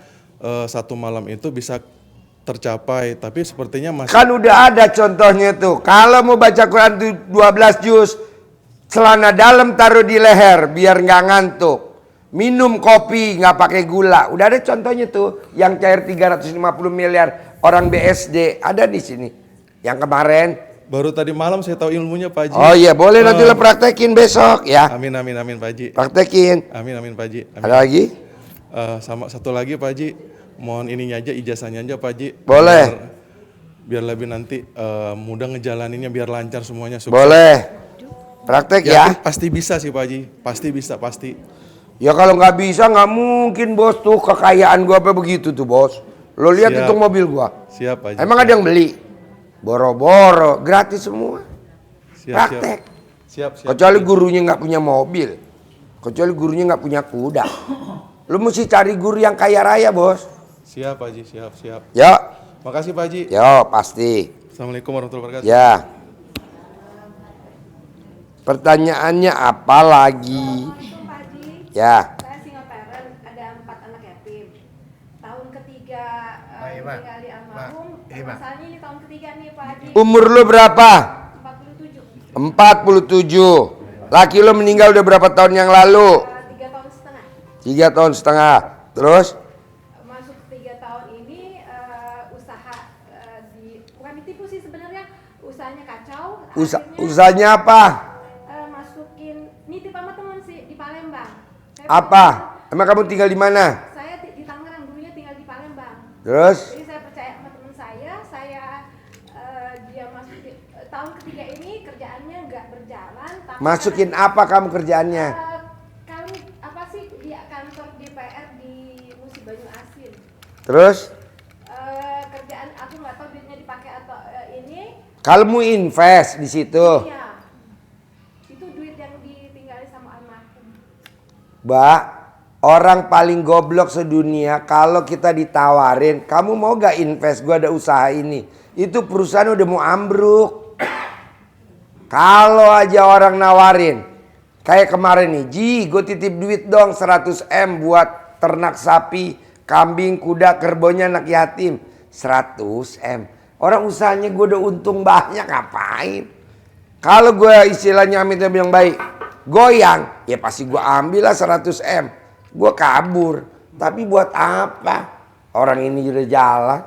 L: satu malam itu bisa tercapai. Tapi sepertinya masih. Kan
A: udah ada contohnya tuh. Kalau mau baca Quran 12 juz, celana dalam taruh di leher biar nggak ngantuk. Minum kopi nggak pakai gula. Udah ada contohnya tuh. Yang cair 350 miliar orang BSD ada di sini. Yang kemarin.
L: Baru tadi malam saya tahu ilmunya Pak Haji.
A: Oh iya boleh nanti lo praktekin besok ya.
L: Amin Pak Haji.
A: Praktekin.
L: Amin Pak Haji.
A: Ada lagi?
L: Sama satu lagi Pak Haji. Mohon ininya aja, ijazahnya aja Pak Haji.
A: Boleh.
L: Biar lebih nanti mudah ngejalaninnya, biar lancar semuanya. Sukses.
A: Boleh. Praktek ya.
L: Pasti bisa sih Pak Haji. Pasti bisa, pasti.
A: Ya kalau nggak bisa nggak mungkin bos, tuh kekayaan gua apa begitu tuh bos. Lo lihat itu mobil gua.
L: Siap Pak Haji.
A: Emang ada yang beli? Boro-boro, gratis semua. Praktek.
L: Siap.
A: Kecuali gurunya nggak punya mobil. Kecuali gurunya nggak punya kuda. Lu mesti cari guru yang kaya raya bos.
L: Siap Pak Haji, siap.
A: Ya.
L: Makasih Pak Haji.
A: Yo pasti.
L: Assalamualaikum warahmatullahi wabarakatuh.
A: Ya. Pertanyaannya apa lagi? Ya.
N: Saya single parent, ada 4 anak yatim. Tahun ketiga meninggal di almarhum. Masalahnya ini tahun ketiga nih Pak Haji.
A: Umur lu berapa?
N: 47.
A: 47. Laki lu meninggal udah berapa tahun yang lalu?
N: 3 tahun setengah.
A: 3 tahun setengah. Terus?
N: Masuk 3 tahun ini usaha bukan ditipu sih sebenarnya, usahanya kacau.
A: Usahanya apa?
N: Masukin nitip sama teman sih di Palembang.
A: Apa? Emang kamu tinggal di mana?
N: Saya di Tangerang, dulunya tinggal di Palembang.
A: Terus?
N: Jadi saya percaya sama teman saya dia masukin tahun ketiga ini kerjaannya nggak berjalan. Tapi
A: Masukin apa kamu kerjaannya?
N: kami apa sih di kantor DPR di Musi Banyu Asin.
A: Terus?
N: Kerjaan aku nggak tahu duitnya dipakai atau ini.
A: Kalau mau invest di situ.
N: Iya. Itu duit yang ditinggali sama almarhum.
A: Mbak, orang paling goblok sedunia kalau kita ditawarin, kamu mau gak invest, gua ada usaha ini. Itu perusahaan udah mau ambruk. Kalau aja orang nawarin, kayak kemarin nih, Ji gue titip duit dong 100 M buat ternak sapi, kambing, kuda, kerbaunya anak yatim. 100 M. Orang usahanya gue udah untung banyak, ngapain? Kalau gue istilahnya Amit yang baik, goyang, ya pasti gue ambil lah 100 M. Gue kabur. Tapi buat apa? Orang ini udah jalan.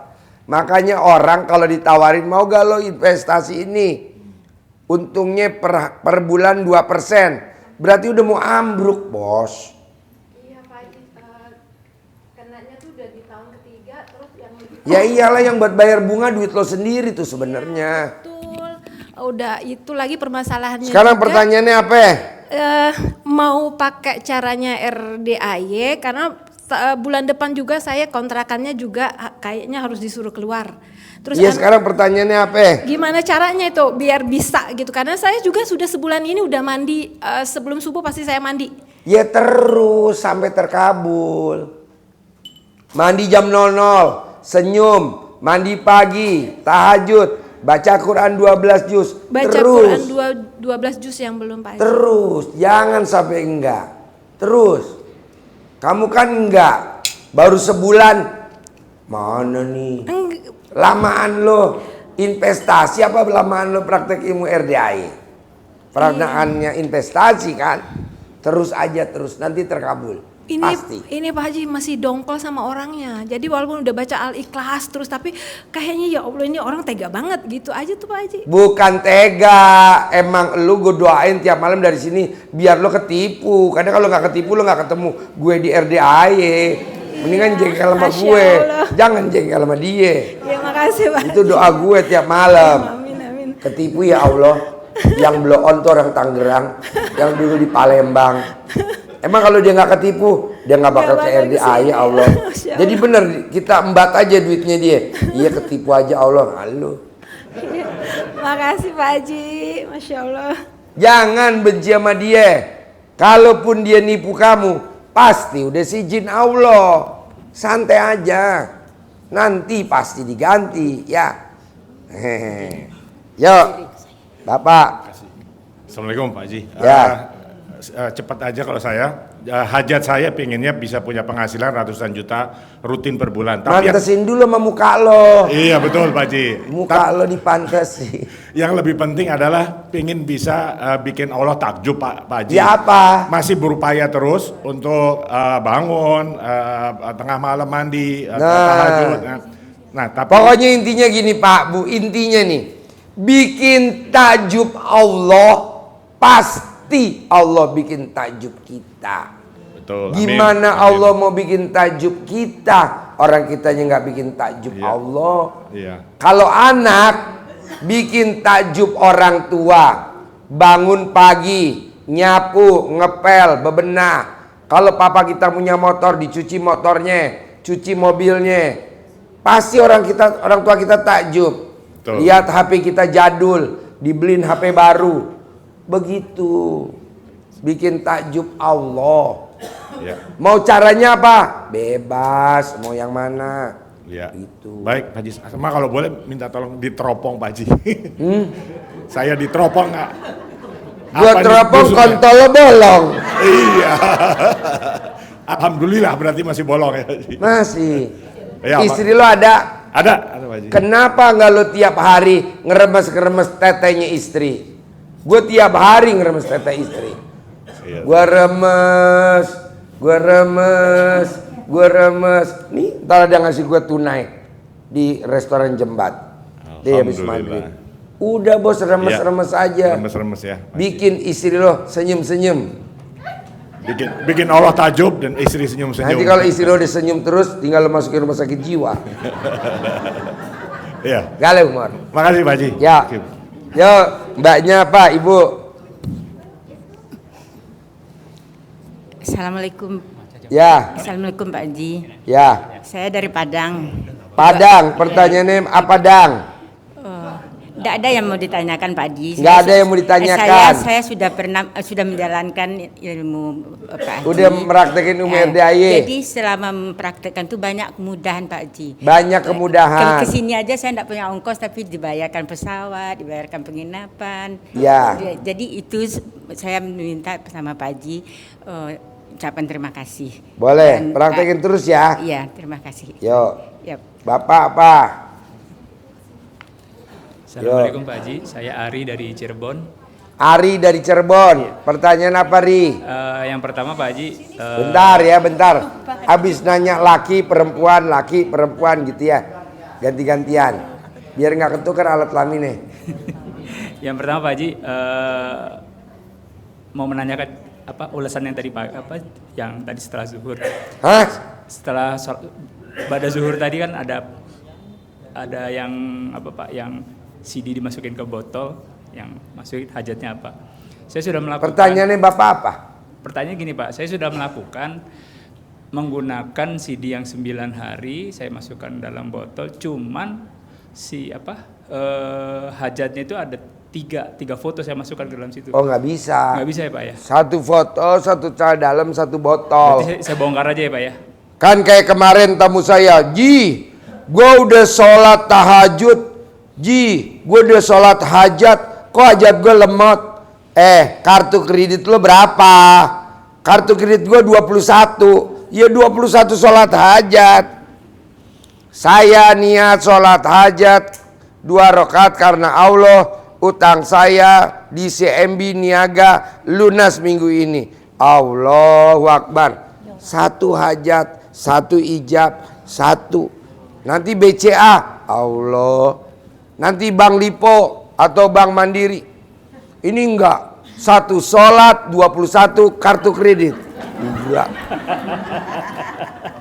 A: Makanya orang kalau ditawarin, mau gak lo investasi ini? Untungnya per bulan 2%. Berarti udah mau ambruk, bos.
N: Iya Pak Haji, kenanya tuh udah di tahun ketiga, terus yang lebih...
A: Ya iyalah, yang buat bayar bunga duit lo sendiri tuh sebenarnya.
M: Betul. Udah itu lagi permasalahannya.
A: Sekarang
M: juga,
A: pertanyaannya apa?
M: mau pakai caranya RDAY karena bulan depan juga saya kontrakannya juga kayaknya harus disuruh keluar. Terus
A: Iya, sekarang pertanyaannya apa?
M: gimana caranya itu biar bisa gitu, karena saya juga sudah sebulan ini udah mandi, sebelum subuh pasti saya mandi.
A: Ya terus sampai terkabul. Mandi jam 00, senyum, mandi pagi, tahajud, baca Quran 12 juz.
M: Baca
A: terus.
M: Quran 12 juz yang belum Pak Haji.
A: Terus, jangan sampai enggak. Terus. Kamu kan enggak, baru sebulan. Mana nih? Lamaan lo investasi apa lamaan lo praktek ilmu RDAI? Peranaannya investasi kan? Terus aja terus, nanti terkabul. Pasti.
M: Ini Pak Haji masih dongkol sama orangnya. Jadi walaupun udah baca Al-Ikhlas terus, tapi kayaknya ya Allah ini orang tega banget gitu aja tuh Pak Haji.
A: Bukan tega, emang lu gue doain tiap malam dari sini biar lo ketipu. Karena kalau nggak ketipu lo nggak ketemu gue di RDAY. Mendingan jengkel sama gue, jangan jengkel sama dia.
M: Ya makasih Pak.
A: Itu doa gue tiap malam.
M: Amin amin.
A: Ketipu ya Allah. Yang blow on tuh orang Tangerang, yang dulu di Palembang. Emang kalau dia nggak ketipu, dia nggak bakal ke RDAY ya Allah. Jadi bener kita embat aja duitnya dia. Iya ketipu aja Allah. Halo.
M: Makasih Pak Haji, Masya Allah.
A: Jangan benci sama dia. Kalaupun dia nipu kamu, pasti udah si jin Allah. Santai aja. Nanti pasti diganti ya. Hehehe. Yuk, Bapak.
O: Assalamualaikum Pak Haji.
A: Ya.
O: Cepat aja kalau saya, hajat saya pengennya bisa punya penghasilan ratusan juta rutin per bulan. Tapi
A: Pantesin dulu sama muka lo.
O: iya betul Pak Haji.
A: Muka lo dipantesi.
O: Yang lebih penting adalah pengen bisa bikin Allah takjub Pak Haji.
A: Ya apa?
O: Masih berupaya terus untuk bangun, tengah malam mandi, tahajud. Nah, tapi
A: Pokoknya intinya gini Pak Bu, intinya nih, bikin takjub Allah, pasti Allah bikin takjub kita.
O: betul.
A: Gimana
O: amin.
A: Allah mau bikin takjub kita? Orang kitanya nggak bikin takjub Allah.
O: Iya.
A: Kalau anak bikin takjub orang tua, bangun pagi, nyapu, ngepel, bebenah. Kalau papa kita punya motor, dicuci motornya, cuci mobilnya. Pasti orang tua kita takjub.
O: Betul.
A: Lihat HP kita jadul, dibeliin HP baru. Begitu. Bikin takjub Allah.
O: Ya.
A: Mau caranya apa? Bebas, mau yang mana?
O: Ya.
A: Itu.
O: Baik, Pak Haji. Sama kalau boleh minta tolong diteropong Pak Haji. Saya diteropong nggak?
A: Gua
O: Apa
A: teropong
O: busuknya?
A: kontolnya bolong.
O: Iya. Alhamdulillah berarti masih bolong ya.
A: Masih.
O: Ya,
A: Istri lo ada?
O: Ada Pak Haji.
A: Kenapa nggak lo tiap hari ngeremes tetenya istri? Gue tiap hari ngeremes teteh istri.
O: Iya.
A: Gue remes. Nih, ntar ada ngasih gue tunai di restoran Jembat. Dia habis maghrib. Udah bos, remes-remes aja.
O: Remes-remes ya.
A: Bikin istri lo senyum-senyum.
O: Bikin Allah takjub dan istri senyum-senyum.
A: Nanti kalau istri lo udah senyum terus, tinggal lo masukin rumah sakit jiwa.
O: Iya.
A: Gale Umar.
O: Makasih Pak Haji.
A: Ya. Yo, mbaknya Pak, Ibu.
P: Assalamualaikum.
A: Ya.
P: Assalamualaikum Pak Haji.
A: Ya.
P: Saya dari Padang.
A: Padang, pertanyaannya apa Dang?
P: Tidak ada yang mau ditanyakan Pak Haji.
A: Nggak ada yang mau ditanyakan.
P: Saya sudah menjalankan ilmu Pak Haji.
A: Udah mempraktekin ilmu RDAY.
P: Jadi selama mempraktekkan itu banyak kemudahan Pak Haji.
A: Banyak kemudahan.
P: Kesini aja saya tidak punya ongkos tapi dibayarkan pesawat, dibayarkan penginapan.
A: Ya.
P: Jadi itu saya minta sama Pak Haji ucapan terima kasih.
A: Boleh,
P: Dan,
A: praktekin terus ya.
P: Iya, terima kasih.
A: Yuk.
P: Yap.
A: Bapak apa?
Q: Assalamualaikum Pak Haji, saya Ari dari Cirebon.
A: Ari dari Cirebon. Pertanyaan apa, Ri?
Q: Yang pertama Pak Haji.
A: Bentar ya, bentar. Habis nanya laki perempuan gitu ya. Ganti-gantian. Biar nggak ketukar alat kelaminnya.
Q: Yang pertama Pak Haji, mau menanyakan apa ulasan yang tadi Pak, yang tadi setelah zuhur.
A: Hah?
Q: Setelah pada zuhur tadi kan ada yang apa Pak, yang CD dimasukin ke botol, yang masukin hajatnya apa? Saya sudah melakukan.
A: Pertanyaannya Bapak apa?
Q: Pertanyaan gini Pak, saya sudah melakukan menggunakan CD yang 9 hari, saya masukkan dalam botol, cuman hajatnya itu ada tiga foto saya masukkan ke dalam situ.
A: Oh nggak bisa.
Q: Nggak bisa ya Pak ya?
A: Satu foto, satu celana dalam, satu botol.
Q: Berarti saya bongkar aja ya Pak ya?
A: Kan kayak kemarin tamu saya, Ji, gue udah sholat tahajud, Ji, gue udah sholat hajat, kok hajat gue lemot? Kartu kredit lo berapa? Kartu kredit gue 21. Ya 21 sholat hajat. Saya niat sholat hajat 2 rakaat karena Allah, utang saya di CMB Niaga lunas minggu ini. Allahu Akbar. 1 hajat, 1 ijab, 1. Nanti BCA, Allah. Nanti Bank Lipo atau Bank Mandiri. Ini enggak. 1 sholat, 21 kartu kredit. Enggak.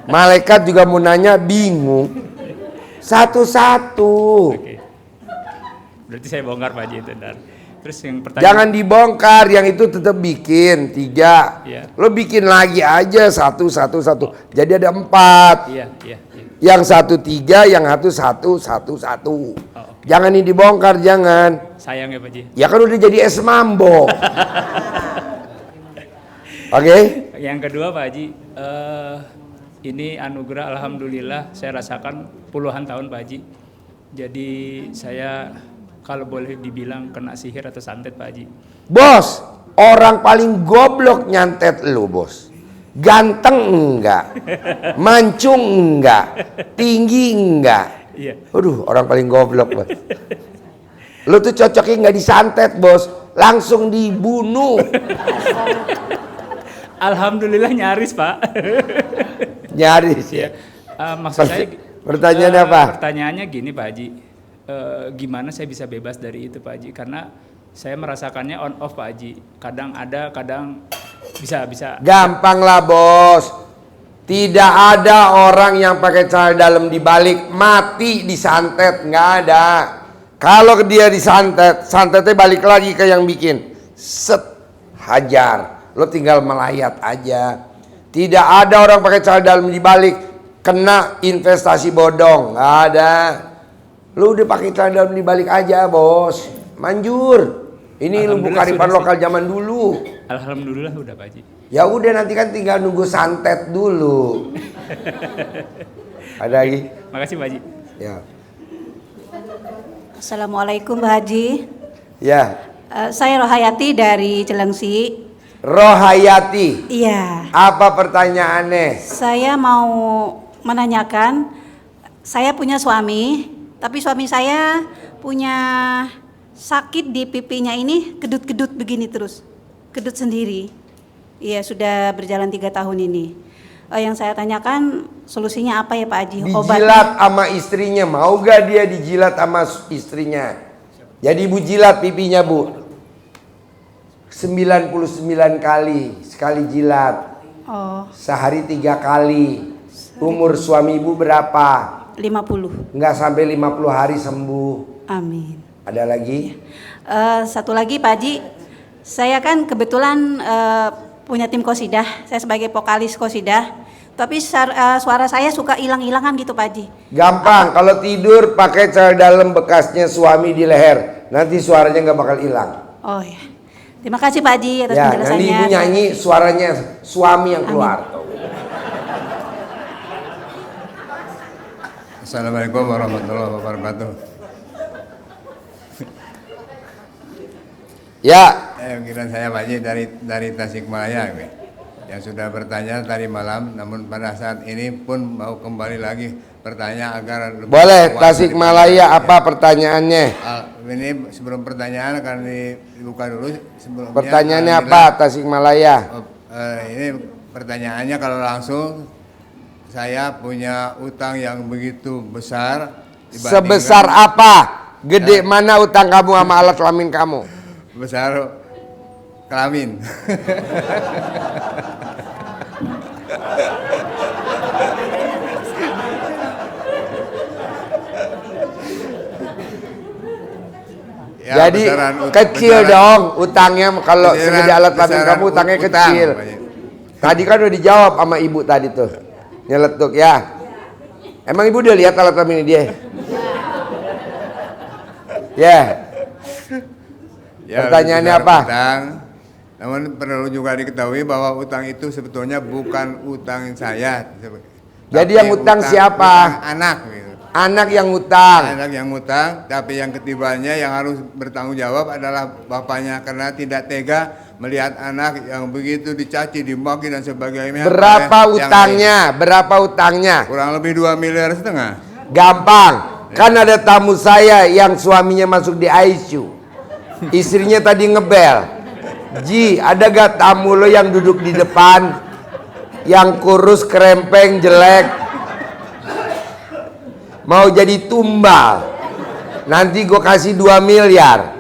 A: Malaikat juga mau nanya, bingung. 1-1.
Q: Oke. Berarti saya bongkar Pak Haji itu. Terus yang pertanyaan. Jangan
A: dibongkar, yang itu tetap bikin 3.
Q: Iya.
A: Lo bikin lagi aja 1. Jadi ada 4.
Q: Iya.
A: Yang 1 3, yang 1 1. Jangan ini dibongkar, jangan.
Q: Sayang ya Pak Haji.
A: Ya kan udah jadi es mambo. Oke.
Q: Yang kedua Pak Haji, ini anugerah alhamdulillah saya rasakan puluhan tahun Pak Haji. Jadi saya kalau boleh dibilang kena sihir atau santet Pak Haji.
A: Bos, orang paling goblok nyantet lu, Bos. Ganteng enggak, mancung enggak, tinggi enggak.
Q: Iya.
A: Aduh, orang paling goblok, Bos. Lu tuh cocoknya nggak disantet, Bos, langsung dibunuh.
Q: Alhamdulillah nyaris Pak.
A: Nyaris ya.
Q: Maksud saya
A: pertanyaannya apa?
Q: Pertanyaannya gini Pak Haji, gimana saya bisa bebas dari itu Pak Haji? Karena saya merasakannya on off Pak Haji. Kadang ada, kadang bisa.
A: Gampang lah Bos. Tidak ada orang yang pakai celana dalam dibalik mati disantet, nggak ada. Kalau dia disantet, santetnya balik lagi ke yang bikin. Set, hajar. Lo tinggal melayat aja. Tidak ada orang pakai celana dalam dibalik kena investasi bodong, nggak ada. Lo udah pakai celana dalam dibalik aja, Bos. Manjur. Ini ilmu kearifan lokal zaman dulu.
Q: Alhamdulillah udah Pak Haji.
A: Ya udah, nanti kan tinggal nunggu santet dulu. Ada lagi?
Q: Makasih Pak Haji.
A: Ya.
R: Assalamualaikum Pak Haji.
A: Ya.
R: Saya Rohayati dari Cilengsi.
A: Rohayati.
R: Iya.
A: Apa pertanyaannya?
R: Saya mau menanyakan, saya punya suami, tapi suami saya punya sakit di pipinya ini, kedut-kedut begini terus, kedut sendiri. Iya, sudah berjalan 3 tahun ini. Yang saya tanyakan solusinya apa ya Pak Haji?
A: Dijilat sama istrinya, mau gak dia dijilat sama istrinya? Jadi ibu jilat pipinya Bu 99 kali, sekali jilat. Sehari 3 kali. Umur suami ibu berapa?
R: 50.
A: Enggak sampai 50 hari sembuh.
R: Amin.
A: Ada lagi?
R: Satu lagi Pak Haji, saya kan kebetulan punya tim qosidah, saya sebagai vokalis qosidah, tapi suara saya suka hilang-hilangan gitu Pak Haji.
A: Gampang, kalau tidur pakai celana dalam bekasnya suami di leher, nanti suaranya nggak bakal hilang.
R: Oh ya, terima kasih Pak Haji atas penjelasannya.
A: Nanti ibu nyanyi suaranya suami yang keluar.
S: Assalamualaikum warahmatullahi wabarakatuh.
A: Ya.
S: Kira saya Pak Haji dari Tasikmalaya, yang sudah bertanya tadi malam, namun pada saat ini pun mau kembali lagi bertanya agar lebih
A: Boleh,
S: kuat.
A: Tasikmalaya apa pertanyaannya?
S: Ini sebelum pertanyaan akan dibuka dulu. Sebelumnya,
A: Pertanyaannya apa Tasikmalaya?
S: Ini pertanyaannya kalau langsung, saya punya utang yang begitu besar.
A: Sebesar apa? Gede mana utang kamu sama alat kelamin kamu?
S: Besar kelamin. Ya,
A: jadi kecil dong utangnya, kalau segede alat kelamin kamu utangnya kecil. Tadi kan udah dijawab sama ibu tadi tuh, nyeletuk ya. Emang ibu udah lihat alat kelamin dia? Ya. Pertanyaannya apa?
S: Utang, namun perlu juga diketahui bahwa utang itu sebetulnya bukan utang saya.
A: Jadi yang utang siapa?
S: Utang anak. Gitu.
A: Anak yang utang.
S: Anak yang utang, tapi yang ketibanya yang harus bertanggung jawab adalah bapaknya, karena tidak tega melihat anak yang begitu dicaci, dimaki dan sebagainya.
A: Berapa utangnya? Berapa utangnya?
S: Kurang lebih 2,5 miliar.
A: Gampang. Kan ada tamu saya yang suaminya masuk di ICU. Istrinya tadi ngebel. Ji, ada gak tamu lo yang duduk di depan, yang kurus, kerempeng, jelek, mau jadi tumbal, nanti gue kasih 2 miliar.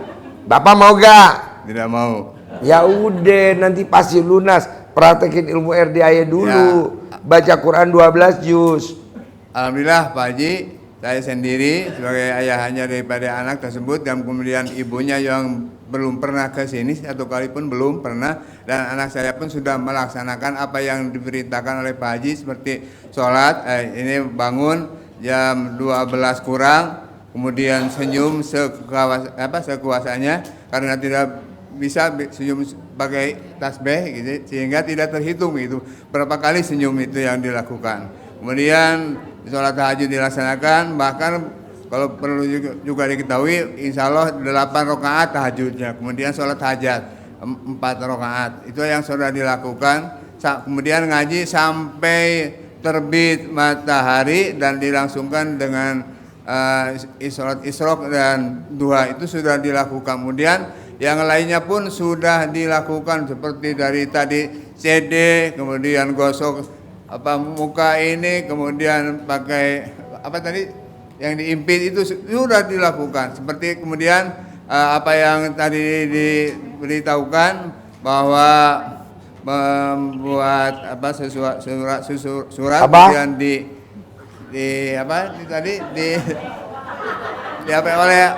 A: Bapak mau gak?
S: Tidak mau.
A: Ya udah, nanti pasti lunas. Praktekin ilmu RDAY dulu. Baca Quran 12 juz.
S: Alhamdulillah Pak Haji, saya sendiri sebagai ayahnya daripada anak tersebut, dan kemudian ibunya yang belum pernah ke sini satu kali pun belum pernah, dan anak saya pun sudah melaksanakan apa yang diberitakan oleh Pak Haji, seperti sholat, ini bangun jam 12 kurang, kemudian senyum sekuasanya, karena tidak bisa senyum pakai tasbih gitu, sehingga tidak terhitung itu berapa kali senyum itu yang dilakukan. Kemudian sholat tahajud dilaksanakan, bahkan kalau perlu juga diketahui, insya Allah 8 rakaat tahajudnya. Kemudian sholat hajat 4 rakaat, itu yang sudah dilakukan. Kemudian ngaji sampai terbit matahari dan dilangsungkan dengan sholat isyraq dan duha, itu sudah dilakukan. Kemudian yang lainnya pun sudah dilakukan, seperti dari tadi CD, kemudian gosok muka ini, kemudian pakai apa tadi yang diimpit, itu sudah dilakukan. Seperti kemudian apa yang tadi diberitahukan bahwa membuat surat kemudian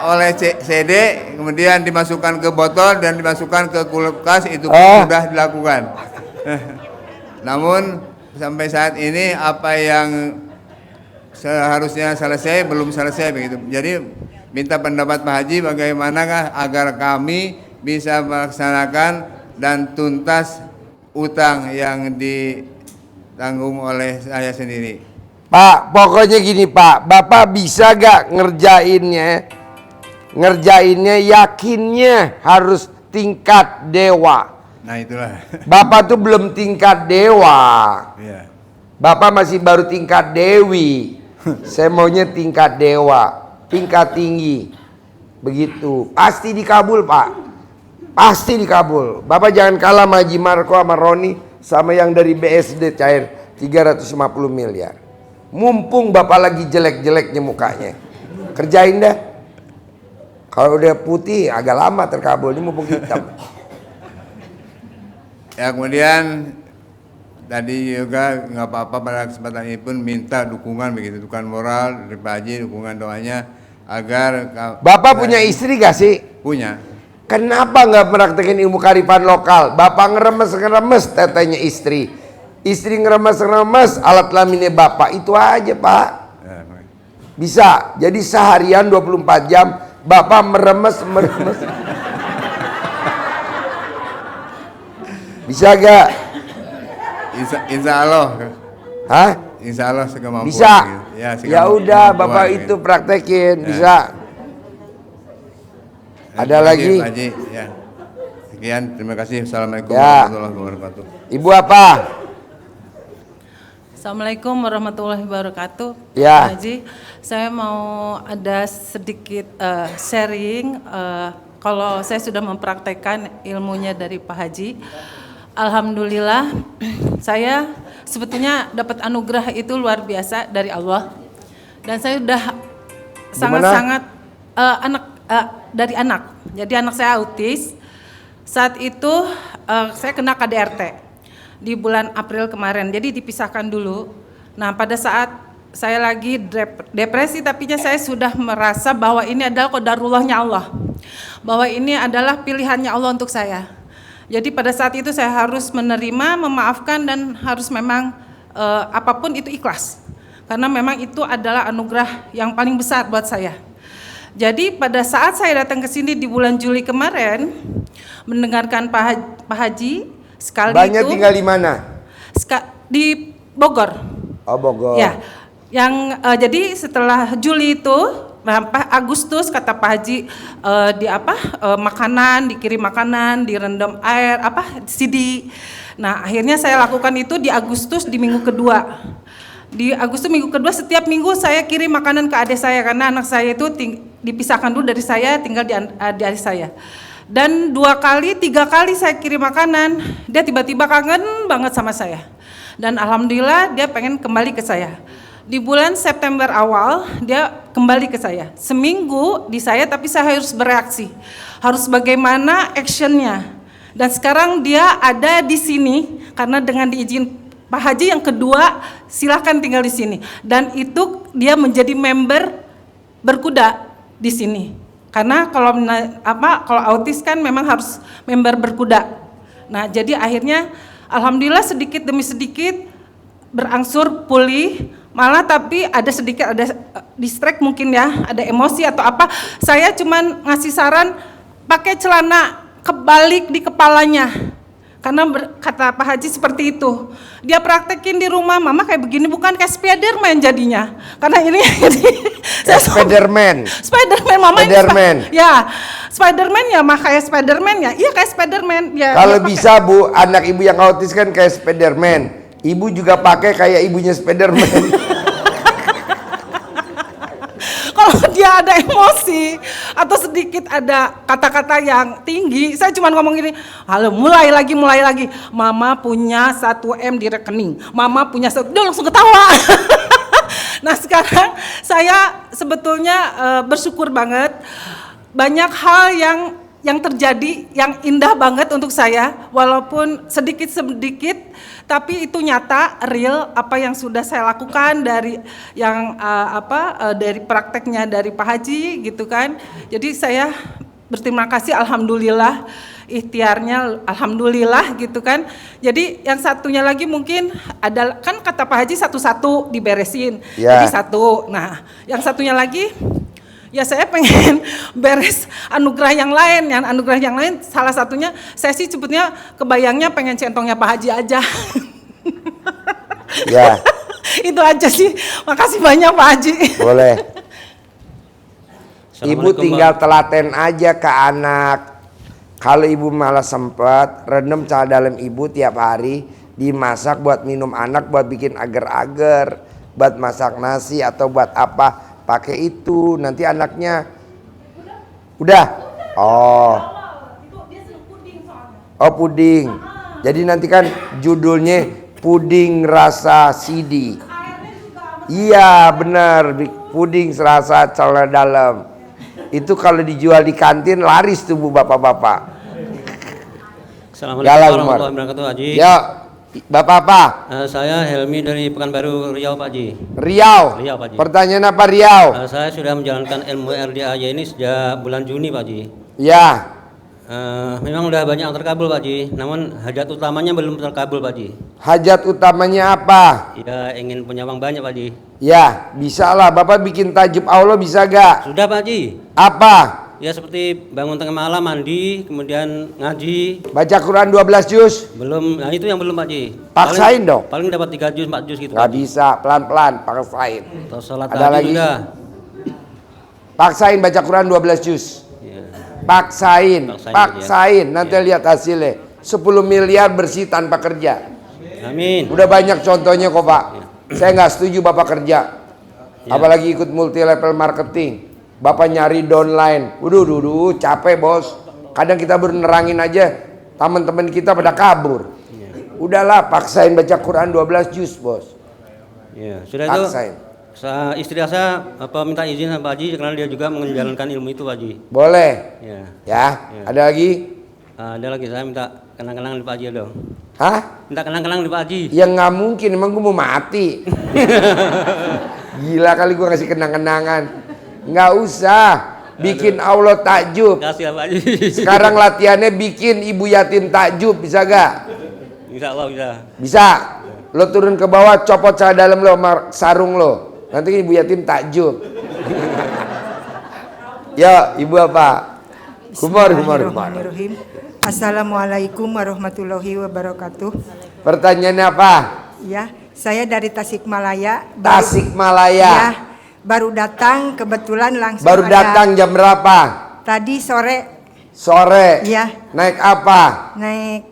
S: oleh CD, kemudian dimasukkan ke botol dan dimasukkan ke kulkas, itu sudah dilakukan. Namun sampai saat ini apa yang seharusnya selesai belum selesai begitu. Jadi minta pendapat Pak Haji bagaimanakah agar kami bisa melaksanakan dan tuntas utang yang ditanggung oleh saya sendiri.
A: Pak, pokoknya gini Pak, Bapak bisa gak ngerjainnya yakinnya harus tingkat dewa.
S: Nah itulah.
A: Bapak tuh belum tingkat dewa.
S: Iya.
A: Bapak masih baru tingkat dewi. Saya maunya tingkat dewa, tingkat tinggi. Begitu, pasti dikabul Pak. Pasti dikabul. Bapak jangan kalah sama Haji Marco, sama Roni, sama yang dari BSD cair 350 miliar. Mumpung Bapak lagi jelek-jeleknya mukanya, kerjain dah. Kalau udah putih agak lama terkabul, ini mumpung hitam.
S: Ya kemudian tadi juga nggak apa-apa pada kesempatan ini pun minta dukungan begitu, dukungan moral dari Pak Haji, dukungan doanya agar
A: Bapak punya istri gak sih?
S: Punya.
A: Kenapa nggak praktekin ilmu kearifan lokal? Bapak ngeremes tetenya istri, istri ngeremes alat kelaminnya Bapak, itu aja Pak. Bisa. Jadi seharian 24 jam Bapak meremes. Bisa gak?
S: Insya Allah.
A: Hah?
S: Insya Allah segamampuan.
A: Bisa.
S: Gitu.
A: Ya udah Bapak itu praktekin, bisa. Ada lagi?
S: Pak Haji, ya. Sekian, terima kasih. Assalamualaikum
A: Ya.
S: warahmatullahi wabarakatuh.
A: Ibu apa?
T: Assalamualaikum warahmatullahi wabarakatuh.
A: Ya.
T: Pak Haji, saya mau ada sedikit sharing. Kalau saya sudah mempraktekkan ilmunya dari Pak Haji, alhamdulillah saya sebetulnya dapat anugerah itu luar biasa dari Allah. Dan saya sudah sangat-sangat dari anak. Jadi anak saya autis. Saat itu saya kena KDRT. Di bulan April kemarin, jadi dipisahkan dulu. Nah, pada saat saya lagi depresi, tapinya saya sudah merasa bahwa ini adalah qadarullahnya Allah, bahwa ini adalah pilihannya Allah untuk saya. Jadi pada saat itu saya harus menerima, memaafkan, dan harus memang apapun itu ikhlas, karena memang itu adalah anugerah yang paling besar buat saya. Jadi pada saat saya datang ke sini di bulan Juli kemarin, mendengarkan Pak Haji, sekali
A: Banyak
T: itu
A: tinggal di mana?
T: Di Bogor.
A: Oh, Bogor.
T: Ya, yang jadi setelah Juli itu, Agustus kata Pak Haji makanan, dikirim makanan, direndam air, CD. Nah, akhirnya saya lakukan itu di Agustus di minggu kedua. Di Agustus minggu kedua setiap minggu saya kirim makanan ke adik saya karena anak saya itu dipisahkan dulu dari saya, tinggal di adik saya. Dan 2 kali, 3 kali saya kirim makanan, dia tiba-tiba kangen banget sama saya. Dan alhamdulillah dia pengen kembali ke saya. Di bulan September awal dia kembali ke saya. Seminggu di saya, tapi saya harus bereaksi. Harus bagaimana actionnya. Dan sekarang dia ada di sini karena dengan diizin Pak Haji yang kedua, silakan tinggal di sini. Dan itu dia menjadi member berkuda di sini. Karena kalau autis kan memang harus member berkuda. Nah, jadi akhirnya alhamdulillah sedikit demi sedikit berangsur pulih, malah tapi ada distract mungkin ya, ada emosi atau apa. Saya cuman ngasih saran pakai celana kebalik di kepalanya. Karena kata Pak Haji seperti itu. Dia praktekin di rumah, mama kayak begini bukan kayak Spiderman jadinya. Karena ini
A: Spiderman.
T: Mama
A: Spiderman.
T: Ya, Spiderman ya, mah kayak Spiderman ya. Iya kayak Spiderman ya.
A: Kalau bisa Bu, anak ibu yang autis kan kayak Spiderman. Ibu juga pakai kayak ibunya Spiderman.
T: Kalau dia ada emosi atau sedikit ada kata-kata yang tinggi, saya cuma ngomong gini, halo mulai lagi, mama punya 1M di rekening, mama punya dia langsung ketawa. Nah sekarang saya sebetulnya bersyukur banget, banyak hal yang terjadi yang indah banget untuk saya, walaupun sedikit-sedikit tapi itu nyata, real apa yang sudah saya lakukan dari yang dari prakteknya dari Pak Haji gitu kan. Jadi saya berterima kasih, alhamdulillah, ikhtiarnya alhamdulillah gitu kan. Jadi yang satunya lagi mungkin ada kan kata Pak Haji satu-satu diberesin.
A: Yeah.
T: Jadi satu. Nah, yang satunya lagi ya saya pengen beres anugerah yang lain. Yang anugerah yang lain salah satunya saya sih sebetulnya kebayangnya pengen centongnya Pak Haji aja.
A: Ya.
T: Itu aja sih. Makasih banyak Pak Haji.
A: Boleh. Ibu tinggal telaten aja ke anak. Kalau ibu malah sempat rendam cah dalam ibu tiap hari, dimasak buat minum anak, buat bikin agar-agar, buat masak nasi atau buat apa. Pakai itu, nanti anaknya udah. Oh, puding. Jadi nanti kan judulnya puding rasa CD. Iya benar, puding rasa celana dalam. Itu kalau dijual di kantin laris tuh Bu bapak-bapak.
U: Assalamualaikum warahmatullahi wabarakatuh Haji.
A: Ya. Bapak apa?
U: Saya Helmi dari Pekanbaru, Riau Pak Haji.
A: Riau?
U: Riau Pak Haji.
A: Pertanyaan apa Riau?
U: Saya sudah menjalankan ilmu RDAY ini sejak bulan Juni Pak Haji.
A: Ya.
U: Memang udah banyak yang terkabul Pak Haji, namun hajat utamanya belum terkabul Pak Haji.
A: Hajat utamanya apa?
U: Ya ingin punya uang banyak Pak Haji.
A: Ya bisa lah, Bapak bikin tajub Allah bisa gak?
U: Sudah Pak Haji.
A: Apa?
U: Ya seperti bangun tengah malam, mandi, kemudian ngaji.
A: Baca Quran 12 juz?
U: Belum, nah itu yang belum Pak Haji.
A: Paksain dong.
U: Paling dapat 3 juz, 4 juz gitu.
A: Gak bisa, pelan-pelan, paksain.
U: Atau sholat
A: ada lagi
U: juga.
A: Paksain baca Quran 12 juz. Ya. Paksain. Nanti lihat hasilnya. 10 miliar bersih tanpa kerja.
U: Amin.
A: Udah banyak contohnya kok Pak. Saya nggak setuju Bapak kerja. Apalagi ikut multi level marketing. Bapak nyari downline. Waduh, capek bos. Kadang kita baru nerangin aja, teman-teman kita pada kabur. Udahlah, paksain baca Quran 12 juz bos.
U: Ya, sudah itu.
A: Paksain.
U: Istri saya minta izin sama Pak Haji karena dia juga menjalankan ilmu itu Pak Haji.
A: Boleh.
U: Ya.
A: Ya. Ada lagi?
U: Ada lagi, saya minta kenang-kenang di Pak Haji dong.
A: Hah?
U: Minta kenang-kenang di Pak Haji.
A: Ya nggak mungkin, emang gue mau mati. Gila kali gue ngasih kenang-kenangan. Nggak usah. Bikin Allah takjub.
U: Kasih Pak Haji.
A: Sekarang latihannya bikin ibu yatim takjub, bisa gak?
U: Insya Allah bisa.
A: Bisa. Lo turun ke bawah, copot celana dalam lo, sarung lo. Nanti ibu yatim takjub. Ya, ibu apa? Humor.
D: Bismillahirrahmanirrahim. Assalamualaikum warahmatullahi wabarakatuh.
A: Pertanyaannya apa?
D: Ya, saya dari Tasikmalaya.
A: Tasikmalaya.
D: Ya, baru datang kebetulan langsung.
A: Baru datang jam berapa?
D: Tadi sore.
A: Sore.
D: Ya.
A: Naik apa?
D: Naik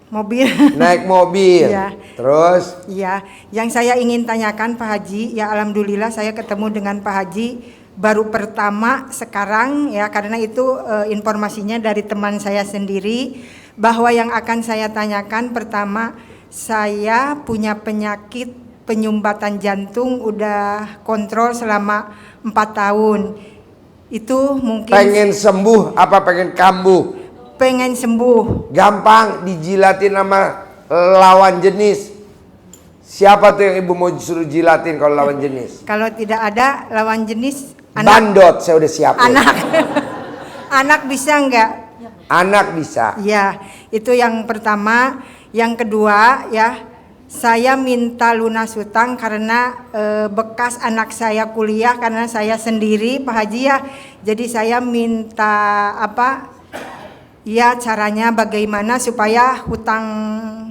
D: mobil.
A: Naik mobil.
D: Ya.
A: Terus?
D: Ya, yang saya ingin tanyakan Pak Haji, ya alhamdulillah saya ketemu dengan Pak Haji baru pertama sekarang ya, karena itu informasinya dari teman saya sendiri, bahwa yang akan saya tanyakan pertama, saya punya penyakit penyumbatan jantung udah kontrol selama 4 tahun. Itu mungkin
A: pengen sembuh apa pengen kambuh?
D: Pengen sembuh.
A: Gampang, dijilatin sama lawan jenis. Siapa tuh yang ibu mau suruh jilatin kalau lawan jenis?
D: Kalau tidak ada lawan jenis,
A: bandot saya udah siapin.
D: Anak bisa enggak?
A: Anak bisa.
D: Ya, itu yang pertama. Yang kedua ya, saya minta lunas hutang karena bekas anak saya kuliah, karena saya sendiri Pak Haji ya. Jadi saya minta ya caranya bagaimana supaya hutang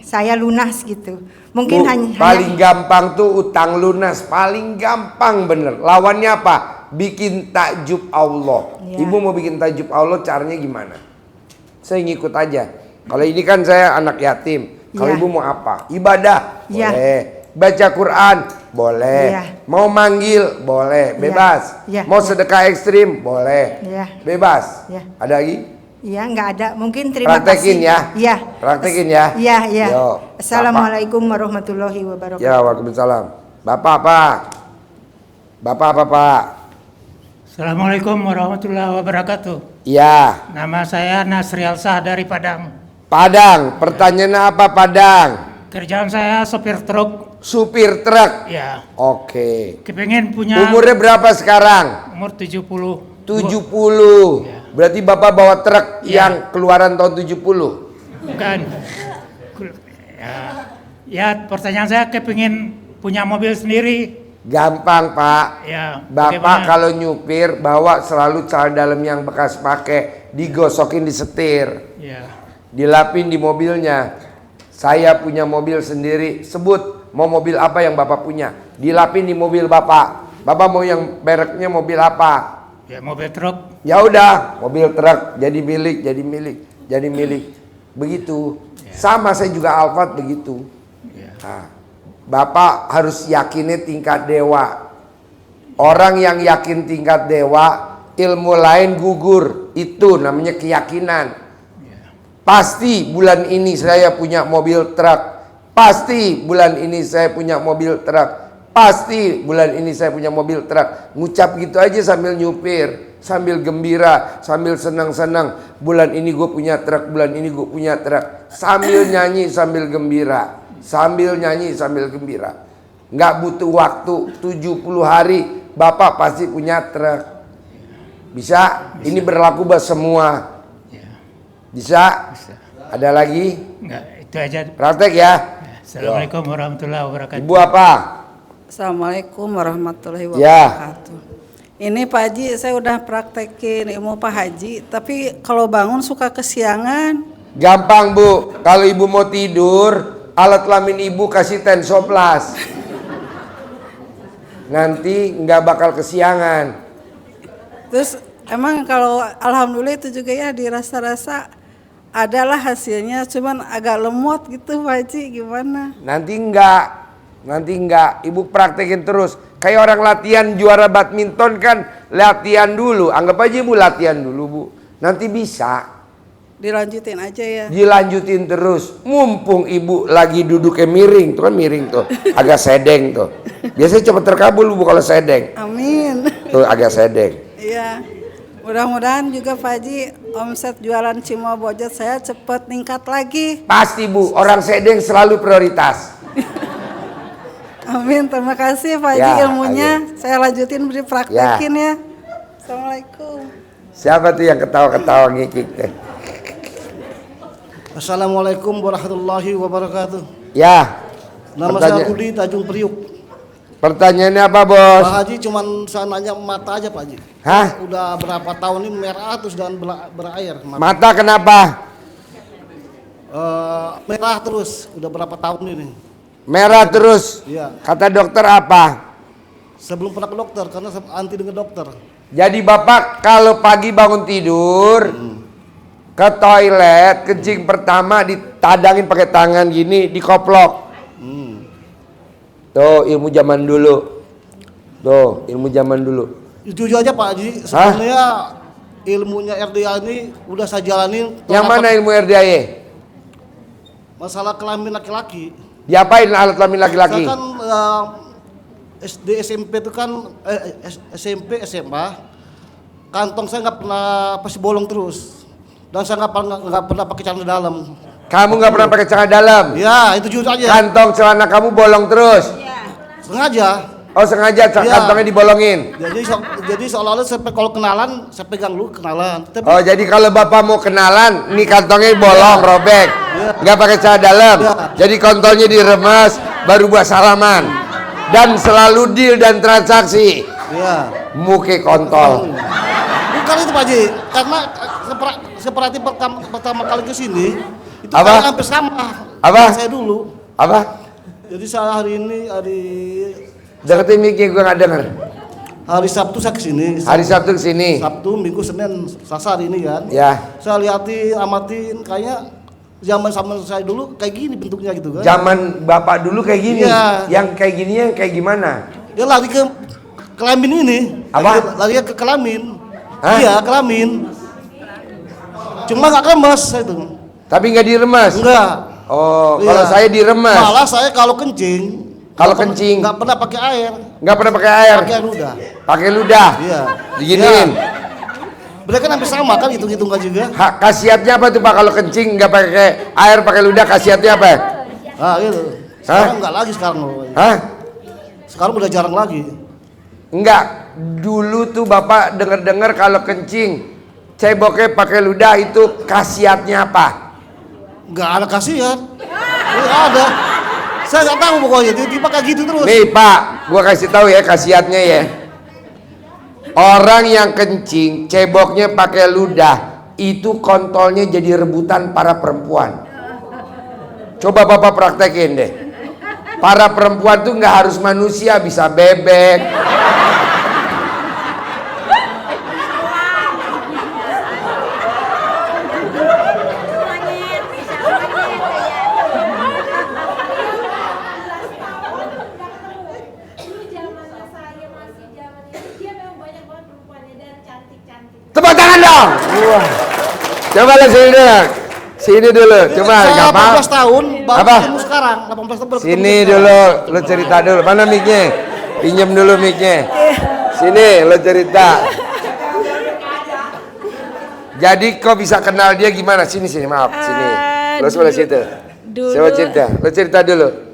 D: saya lunas gitu. Mungkin
A: paling gampang tuh utang lunas, paling gampang bener. Lawannya apa? Bikin takjub Allah.
D: Ya.
A: Ibu mau bikin takjub Allah, caranya gimana? Saya ngikut aja. Kalau ini kan saya anak yatim. Kalau
D: Ya.
A: ibu mau apa? Ibadah,
D: Ya.
A: boleh. Baca Quran, boleh.
D: Ya.
A: Mau manggil, boleh. Bebas.
D: Ya.
A: Mau sedekah ekstrim, boleh.
D: Ya.
A: Bebas.
D: Ya.
A: Ada lagi?
D: Ya, enggak ada. Mungkin terima
A: Praktekin
D: kasih.
A: ya.
D: Iya.
A: Praktekin ya.
D: Iya, iya.
A: Yo,
D: Assalamualaikum warahmatullahi wabarakatuh.
A: Ya, waalaikumsalam. Bapak apa? Bapak apa, Pak?
V: Assalamualaikum warahmatullahi wabarakatuh.
A: Ya.
V: Nama saya Nasri Alsah dari Padang.
A: Padang. Pertanyaannya apa Padang?
V: Kerjaan saya sopir truk.
A: Supir truk.
V: Ya.
A: Oke.
V: Kepengen punya.
A: Umurnya berapa sekarang?
V: Umur 70.
A: 70. Berarti Bapak bawa truk yang keluaran tahun 70.
V: Bukan. Ya, pertanyaan saya kepengen punya mobil sendiri.
A: Gampang Pak.
V: Ya.
A: Bapak
V: bagaimana?
A: kalau nyupir bawa selalu celana dalam yang bekas pakai, digosokin di setir.
V: Ya.
A: Dilapin di mobilnya. Saya punya mobil sendiri. Sebut mau mobil apa yang Bapak punya. Dilapin di mobil Bapak. Bapak mau yang mereknya mobil apa?
V: Ya, mobil truk.
A: Ya udah, mobil truk jadi milik. Begitu. Sama saya juga Alphard begitu. Nah, Bapak harus yakinnya tingkat dewa. Orang yang yakin tingkat dewa, ilmu lain gugur. Itu namanya keyakinan. Pasti bulan ini saya punya mobil truk. Pasti bulan ini saya punya mobil truk. Pasti bulan ini saya punya mobil truk. Ngucap gitu aja sambil nyupir, sambil gembira, sambil senang-senang. Bulan ini gue punya truk, bulan ini gue punya truk. Sambil nyanyi, sambil gembira. Sambil nyanyi, sambil gembira. Nggak butuh waktu 70 hari, Bapak pasti punya truk. Bisa? Ini berlaku buat semua. Bisa? Ada lagi?
V: Enggak, itu aja.
A: Praktek ya.
V: Assalamualaikum warahmatullahi wabarakatuh.
A: Ibu apa?
W: Assalamualaikum warahmatullahi
A: Ya.
W: wabarakatuh. Ini Pak Haji, saya udah praktekin ilmu Pak Haji, tapi kalau bangun suka kesiangan.
A: Gampang Bu, kalau ibu mau tidur, alat kelamin ibu kasih tensoplas. Nanti nggak bakal kesiangan.
W: Terus emang kalau alhamdulillah itu juga ya dirasa-rasa adalah hasilnya, cuman agak lemot gitu Pak Haji, gimana?
A: Nanti nggak Nanti enggak, ibu praktekin terus. Kayak orang latihan juara badminton kan latihan dulu. Anggap aja ibu latihan dulu bu. Nanti bisa.
W: Dilanjutin aja ya.
A: Dilanjutin terus. Mumpung ibu lagi duduknya miring. Tuh kan miring tuh. Agak sedeng tuh. Biasanya cepat terkabul bu kalau sedeng.
W: Amin.
A: Tuh agak sedeng.
W: Iya. Mudah-mudahan juga Pak Haji omset jualan cimol bojot saya cepat meningkat lagi.
A: Pasti bu, orang sedeng selalu prioritas.
W: Amin, terima kasih Pak Haji ilmunya. Saya lanjutin beri praktekin ya. Assalamualaikum.
A: Siapa tuh yang ketawa-ketawa ngikik teh?
B: Assalamualaikum warahmatullahi wabarakatuh.
A: Ya.
B: Nama saya Budi Tanjung Priuk.
A: Pertanyaannya apa bos?
B: Pak Haji cuman saya nanya mata aja Pak Haji.
A: Hah?
B: Udah berapa tahun ini merah terus dan berair.
A: Mata kenapa?
B: Merah terus. Udah berapa tahun ini?
A: Merah terus.
B: Iya.
A: Kata dokter apa?
B: Sebelum pernah ke dokter karena anti dengan dokter.
A: Jadi bapak kalau pagi bangun tidur ke toilet kencing pertama ditadangin pakai tangan gini dikoplok. Tuh ilmu zaman dulu. Tuh ilmu zaman dulu.
B: Jujur aja Pak Haji, sebenarnya ilmunya RDA ini udah saya jalanin.
A: Yang mana ilmu RDA?
B: Masalah kelamin laki-laki.
A: Diapain alat kelamin laki-laki?
B: Saya kan SD SMP itu kan SMP SMA kantong saya nggak pernah pasti bolong terus dan saya nggak pernah pakai celana dalam.
A: Kamu nggak pernah pakai celana dalam?
B: Ya itu jujur aja.
A: Kantong celana kamu bolong terus?
B: Sengaja.
A: Oh sengaja kantongnya dibolongin?
B: Jadi seolah-olah kalau kenalan saya pegang dulu kenalan. Tapi,
A: oh jadi kalau bapak mau kenalan, ini kantongnya bolong, robek, nggak pakai celana dalam. Jadi kontolnya diremes, baru buat salaman. Dan selalu deal dan transaksi. Muke kontol.
B: Bukan itu Pak Haji, karena seperti pertama kali ke sini itu
A: apa?
B: Kan hampir sama.
A: Apa?
B: Saya dulu.
A: Apa?
B: Jadi saya hari ini
A: deketin mic-nya gue nggak denger.
B: Hari Sabtu saya kesini.
A: Hari Sabtu kesini.
B: Sabtu, Minggu, Senin, Selasa hari ini kan.
A: Ya.
B: Saya liatin, amatin, kayaknya zaman sama saya dulu kayak gini bentuknya gitu kan.
A: Zaman bapak dulu kayak gini.
B: Iya.
A: Yang kayak gininya kayak gimana?
B: Dia lari ke kelamin ini.
A: Apa?
B: Lari ke kelamin.
A: Hah?
B: Iya, kelamin. Cuma nggak remes itu.
A: Tapi nggak diremes?
B: Enggak.
A: Oh,
B: Iya.
A: kalau saya diremes.
B: Malah saya kalau kencing.
A: Kalau kencing
B: nggak pernah pakai air.
A: Nggak pernah pakai air.
B: Pakai ludah.
A: Pakai ludah.
B: Iya.
A: Diginiin.
B: Iya. Mereka kan hampir sama kan hitung-hitungan juga.
A: Khasiatnya apa tuh Pak kalau kencing nggak pakai air pakai ludah khasiatnya apa?
B: Ah gitu. Sekarang nggak lagi sekarang.
A: Hah?
B: Sekarang udah jarang lagi.
A: Enggak. Dulu tuh bapak dengar kalau kencing ceboknya pakai ludah itu khasiatnya apa?
B: Nggak ada khasiat. Nggak ada. Saya nggak tahu pokoknya. Tiba kayak gitu terus.
A: Nih Pak, gua kasih tahu ya khasiatnya ya. Orang yang kencing ceboknya pakai ludah itu kontolnya jadi rebutan para perempuan. Coba bapak praktekin deh. Para perempuan tuh nggak harus manusia, bisa bebek. Tepuk tangan dong. Wah. Coba lihat sini dulu. Sini dulu. Coba
B: saya
A: apa?
B: 18 tahun baru
A: Apa?
B: ketemu sekarang. 18 tahun baru
A: Sini dulu, lu cerita dulu. Mana mic-nya? Pinjam dulu mic-nya. Sini, lu cerita. Jadi kau bisa kenal dia gimana? Sini, maaf, sini. Lu sebelah situ. Coba cerita, lu cerita dulu.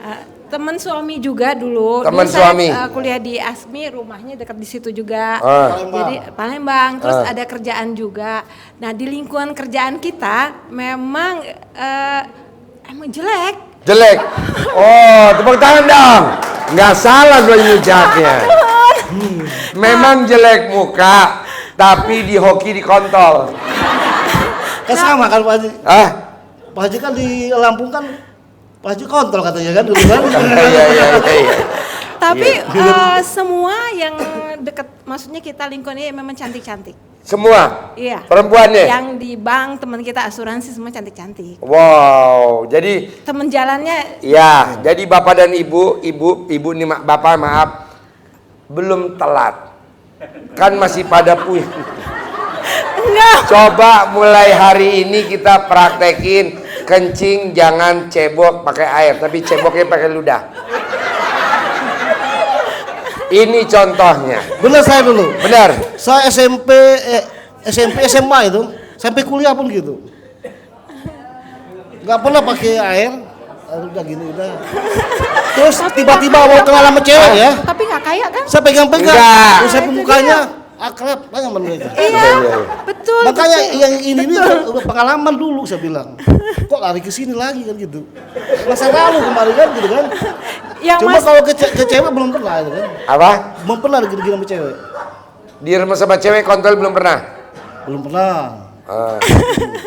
M: Teman suami juga dulu.
A: Teman
M: Dulu
A: suami.
M: Saya kuliah di ASMI, rumahnya dekat di situ juga.
A: Palembang.
M: Jadi Palembang. Terus
A: Ah.
M: ada kerjaan juga. Nah di lingkungan kerjaan kita memang emang jelek.
A: Jelek. Oh, tepuk tangan dong. Nggak salah gue nyucapnya. Memang jelek muka, tapi di hoki di kontol.
B: Kan sama kan Pak Haji?
A: Ah?
B: Pak Haji kan di Lampung kan Pak Haji kontol katanya kan dulu kan.
A: Iya.
M: Tapi semua yang dekat, maksudnya kita lingkungannya memang cantik-cantik.
A: Semua?
M: Iya.
A: Perempuannya?
M: Yang di bank teman kita asuransi semua cantik-cantik.
A: Wow, jadi
M: Teman jalannya
A: ya, jadi bapak dan ibu nih bapak maaf, belum telat. Kan masih pada puyeng. Coba mulai hari ini kita praktekin kencing jangan cebok pakai air, tapi ceboknya pakai ludah. Ini contohnya.
B: Benar saya dulu.
A: Benar.
B: Saya SMP SMA itu, sampai kuliah pun gitu. Gak pernah pakai air, udah gini udah. Terus tiba-tiba mau kenal sama cewek ya.
M: tapi nggak kaya kan?
B: Saya pegang-pegang.
A: Enggak.
B: Terus saya mukanya akrab, tanya sama mereka.
M: Iya, betul.
B: Makanya
M: betul.
B: yang ini udah pengalaman dulu saya bilang. Kok lari ke sini lagi kan gitu. Masa lalu kemarin kan gitu kan.
M: Yang
B: Cuma kalau ke cewek belum pernah gitu kan.
A: Apa?
B: Belum pernah gini-gini sama cewek.
A: Di rumah sama cewek kontol belum pernah?
B: Belum pernah.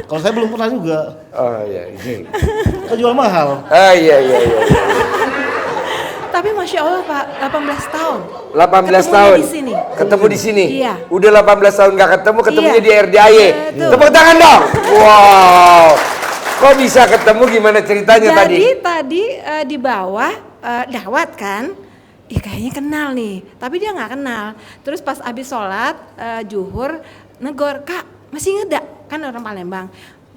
B: Kalau saya belum pernah juga.
A: Oh iya.
B: Kan jual mahal.
A: Iya.
M: Tapi Masya Allah Pak, 18 tahun.
A: 18 tahun.
M: Di sini.
A: Ketemu di sini.
M: Iya.
A: Udah 18 tahun nggak ketemu, ketemunya
M: Iya.
A: di RDAY.
M: Betul.
A: Tepuk tangan dong. Wow. Kok bisa ketemu, gimana ceritanya tadi?
M: Jadi tadi di bawah dawat kan, kayaknya kenal nih, tapi dia nggak kenal. Terus pas abis sholat juhur negor, Kak masih inget gak? Kan orang Palembang.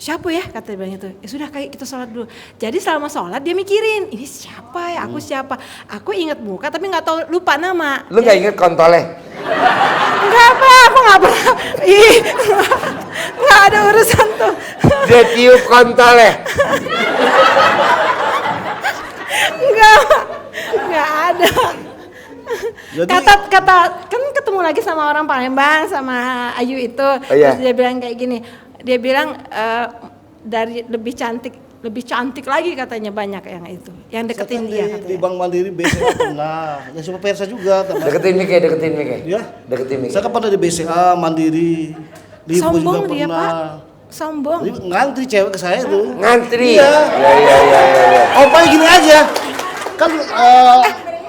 M: Siapa ya kata dia bilang itu. Ya sudah kayak kita sholat dulu. Jadi selama sholat dia mikirin ini siapa ya, aku siapa. Aku inget muka tapi nggak tahu, lupa nama.
A: Lu nggak inget kontolnya?
M: Enggak apa, aku nggak pernah. Ih, nggak ada urusan tuh.
A: Dia tiup kontolnya.
M: Enggak ada. Kata kan ketemu lagi sama orang Palembang sama Ayu itu.
A: Iya.
M: Terus dia bilang kayak gini. Dia bilang dari lebih cantik lagi katanya banyak yang itu. Yang deketin dia katanya.
B: Di Bank Mandiri BCA pernah. Ya Super Persa juga.
A: Deketin Mike.
B: Ya.
A: Deketin Mike.
B: Saya kan pernah di BCA Mandiri. Di Ibu juga
M: Sombong dia
B: pernah.
M: Pak. Sombong.
B: Jadi ngantri cewek ke saya tuh.
A: Ngantri?
B: Iya.
A: Iya.
B: Oh, Pak gini aja. Kan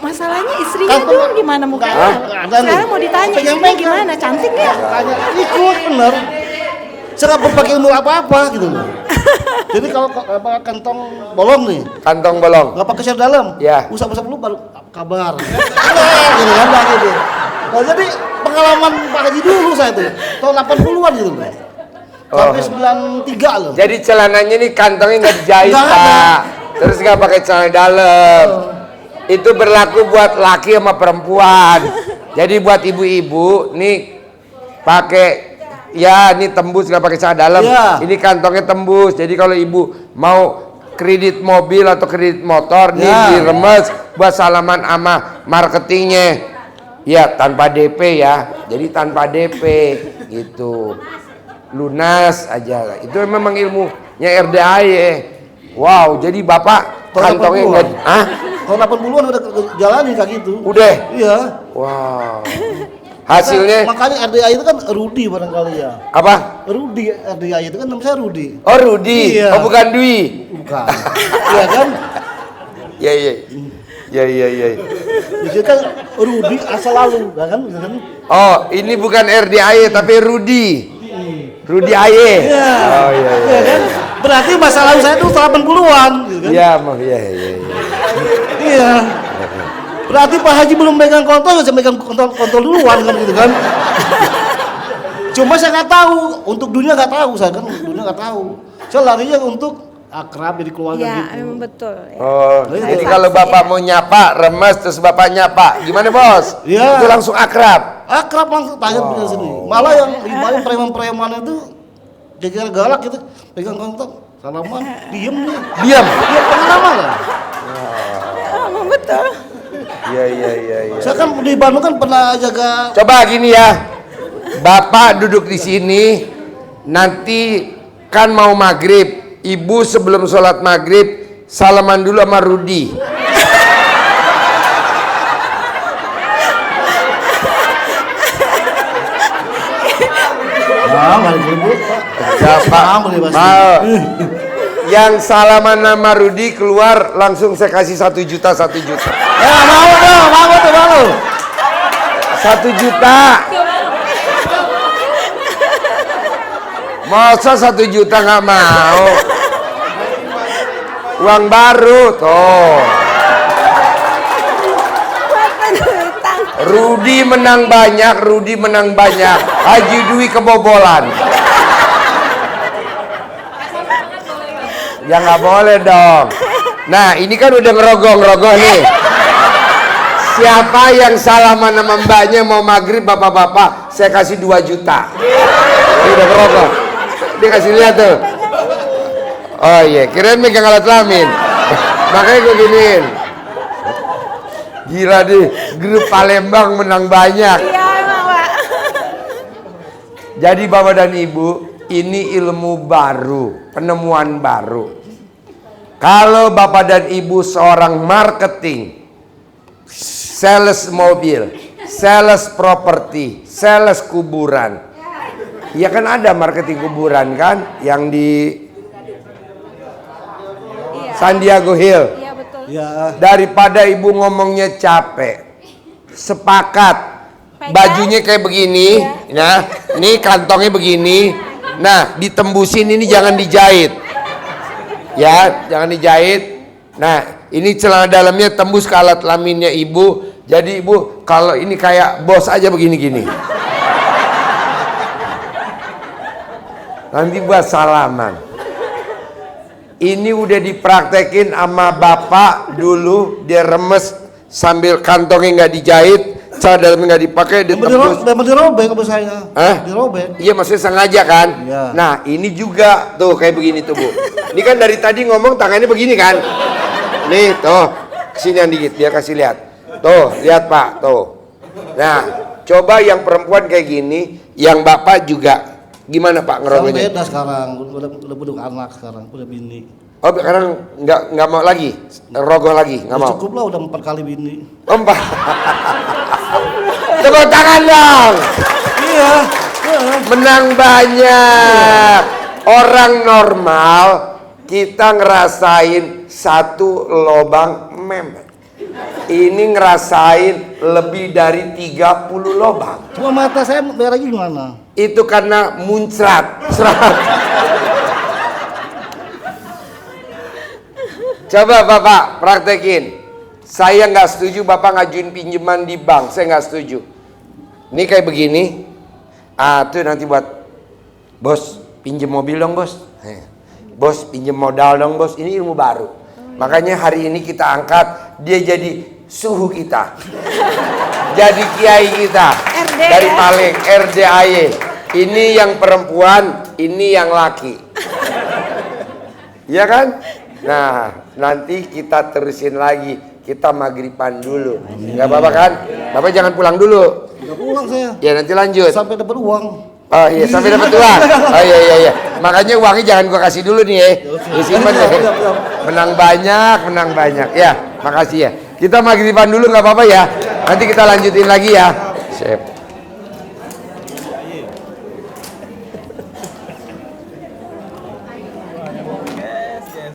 M: Masalahnya istrinya dong gimana mukanya? Sekarang mau ditanya istrinya gimana? Cantik ya?
B: Tanya, ikut bener. Saya nggak perlu pakai ilmu apa-apa gitu loh. Jadi kalau kantong bolong nih.
A: Kantong bolong.
B: Nggak pakai share dalam.
A: Ya.
B: Usap-usap dulu baru kabar. Gitu kan Pak gitu. Nah, jadi pengalaman Pak Haji dulu saya tuh. Tahun 80-an gitu loh. Sampai 93 loh.
A: Jadi celananya nih kantongnya nggak dijahit
B: Nggak ada.
A: Pak. Terus nggak pakai celana dalam. Itu berlaku buat laki sama perempuan. Jadi buat ibu-ibu nih pakai ya ini tembus nggak pakai celana dalam.
B: Ya.
A: Ini kantongnya tembus. Jadi kalau ibu mau kredit mobil atau kredit motor nih
B: Ya.
A: diremes buat salaman sama marketingnya. Ya tanpa DP ya. Jadi tanpa DP gitu. Lunas aja. Itu memang ilmunya RDAY. Wow, jadi Bapak kantongnya enggak
B: Tahun 80-an udah jalanin kayak gitu.
A: Udah?
B: Iya.
A: Wow. Hasilnya
B: makanya RDA itu kan Rudi barangkali ya.
A: apa?
B: Rudi RDA itu kan nama saya Rudi.
A: Oh Rudi.
B: Iya.
A: Oh bukan Dwi.
B: Bukan. Iya kan?
A: Iya.
B: Jadi kan Rudi asal lalu, kan?
A: Oh, ini bukan RDAY tapi Rudi. Rudi Aye.
B: Iya.
A: Oh iya.
B: Iya kan? Berarti masa lalu saya itu 80-an gitu kan?
A: Iya, iya.
B: Iya. Berarti Pak Haji belum megang kontol, saya megang kontol duluan kan gitu kan? Cuma saya nggak tahu, untuk dunia nggak tahu saya kan, dunia nggak tahu. Saya larinya untuk akrab jadi keluarga
M: Ya,
B: gitu.
M: memang betul. Ya.
A: Oh, jadi kalau Bapak mau nyapa, remes terus Bapak nyapa. Gimana, Bos?
B: Iya.
A: Itu langsung akrab.
B: Akrab langsung tanya punya sini. Malah yang ibaratnya preman-preman itu jaga galak gitu, pegang kontol, salaman, diem nih.
A: Diam.
B: Iya pengalaman lah.
M: Memang betul.
A: Iya.
B: Saya kan di Bandung kan pernah jaga.
A: Coba gini ya, Bapak duduk di sini, nanti kan mau maghrib, Ibu sebelum sholat maghrib salaman dulu sama Rudi. Mau. Yang salaman sama Rudi keluar langsung saya kasih 1 juta.
B: Ya mau tuh.
A: 1 juta. Masa 1 juta nggak mau? Uang baru tuh. Rudi menang banyak, Haji Dwi kebobolan. Ya nggak boleh dong. Nah ini kan udah ngerogoh nih. Siapa yang salaman sama mbaknya mau maghrib bapak-bapak, saya kasih 2 juta. Ini udah ngerogoh. Dia kasih lihat tuh. Oh iya, kirain megang alat kelamin. Makanya gue giniin. Gila deh, grup Palembang menang banyak.
M: Iya emang Pak.
A: Jadi Bapak dan Ibu, ini ilmu baru, penemuan baru. Kalau Bapak dan Ibu seorang marketing, sales mobil, sales properti, sales kuburan. Ya kan ada marketing kuburan kan, yang di San Diego Hill.
M: Iya betul.
A: Daripada ibu ngomongnya capek, sepakat bajunya kayak begini, nah ini kantongnya begini, nah ditembusin ini jangan dijahit, ya jangan dijahit. Nah ini celana dalamnya tembus ke alat kelaminnya ibu, jadi ibu kalau ini kayak bos aja begini-gini. Nanti buat salaman. Ini udah dipraktekin sama bapak dulu, dia remes sambil kantongnya nggak dijahit, celana dalamnya nggak dipakai, ditembus.
B: Memang dirobek sama saya. Dirobek.
A: Iya maksudnya sengaja kan.
B: Iya.
A: Nah ini juga tuh kayak begini tuh Bu. Ini kan dari tadi ngomong tangannya begini kan. Nih tuh kesinian dikit dia kasih lihat. Tuh lihat Pak tuh. Nah coba yang perempuan kayak gini, yang bapak juga. Gimana Pak ngerogoknya?
B: Beda sekarang, udah anak sekarang, udah bini.
A: Oh sekarang nggak mau lagi, rogoh lagi, nggak mau.
B: Cukup lah udah 4 kali bini.
A: 4. Tepuk tangan dong.
B: Iya.
A: Menang banyak. Orang normal kita ngerasain 1 lobang memet. Ini ngerasain lebih dari 30 lobang.
B: Cuma mata saya merah gimana?
A: Itu karena muncrat. Coba Bapak praktekin. Saya nggak setuju Bapak ngajuin pinjaman di bank. Saya nggak setuju. Ini kayak begini. Tuh nanti buat bos pinjem mobil dong bos. Bos pinjem modal dong bos. Ini ilmu baru. Makanya hari ini kita angkat dia jadi suhu kita. Jadi kiai kita dari Paling RDAY. Ini yang perempuan, ini yang laki. Iya kan? Nah, nanti kita terusin lagi. Kita maghriban dulu. Enggak apa-apa kan? Bapak jangan pulang dulu.
B: Udah pulang saya.
A: Ya nanti lanjut.
B: Sampai dapat uang.
A: Oh iya, sampai dapat uang. Oh iya. Makanya uangnya jangan gua kasih dulu nih ya. Disimpan ya. Menang banyak. Ya, makasih ya. Kita maghriban dulu nggak apa-apa ya. Nanti kita lanjutin lagi ya. Sip.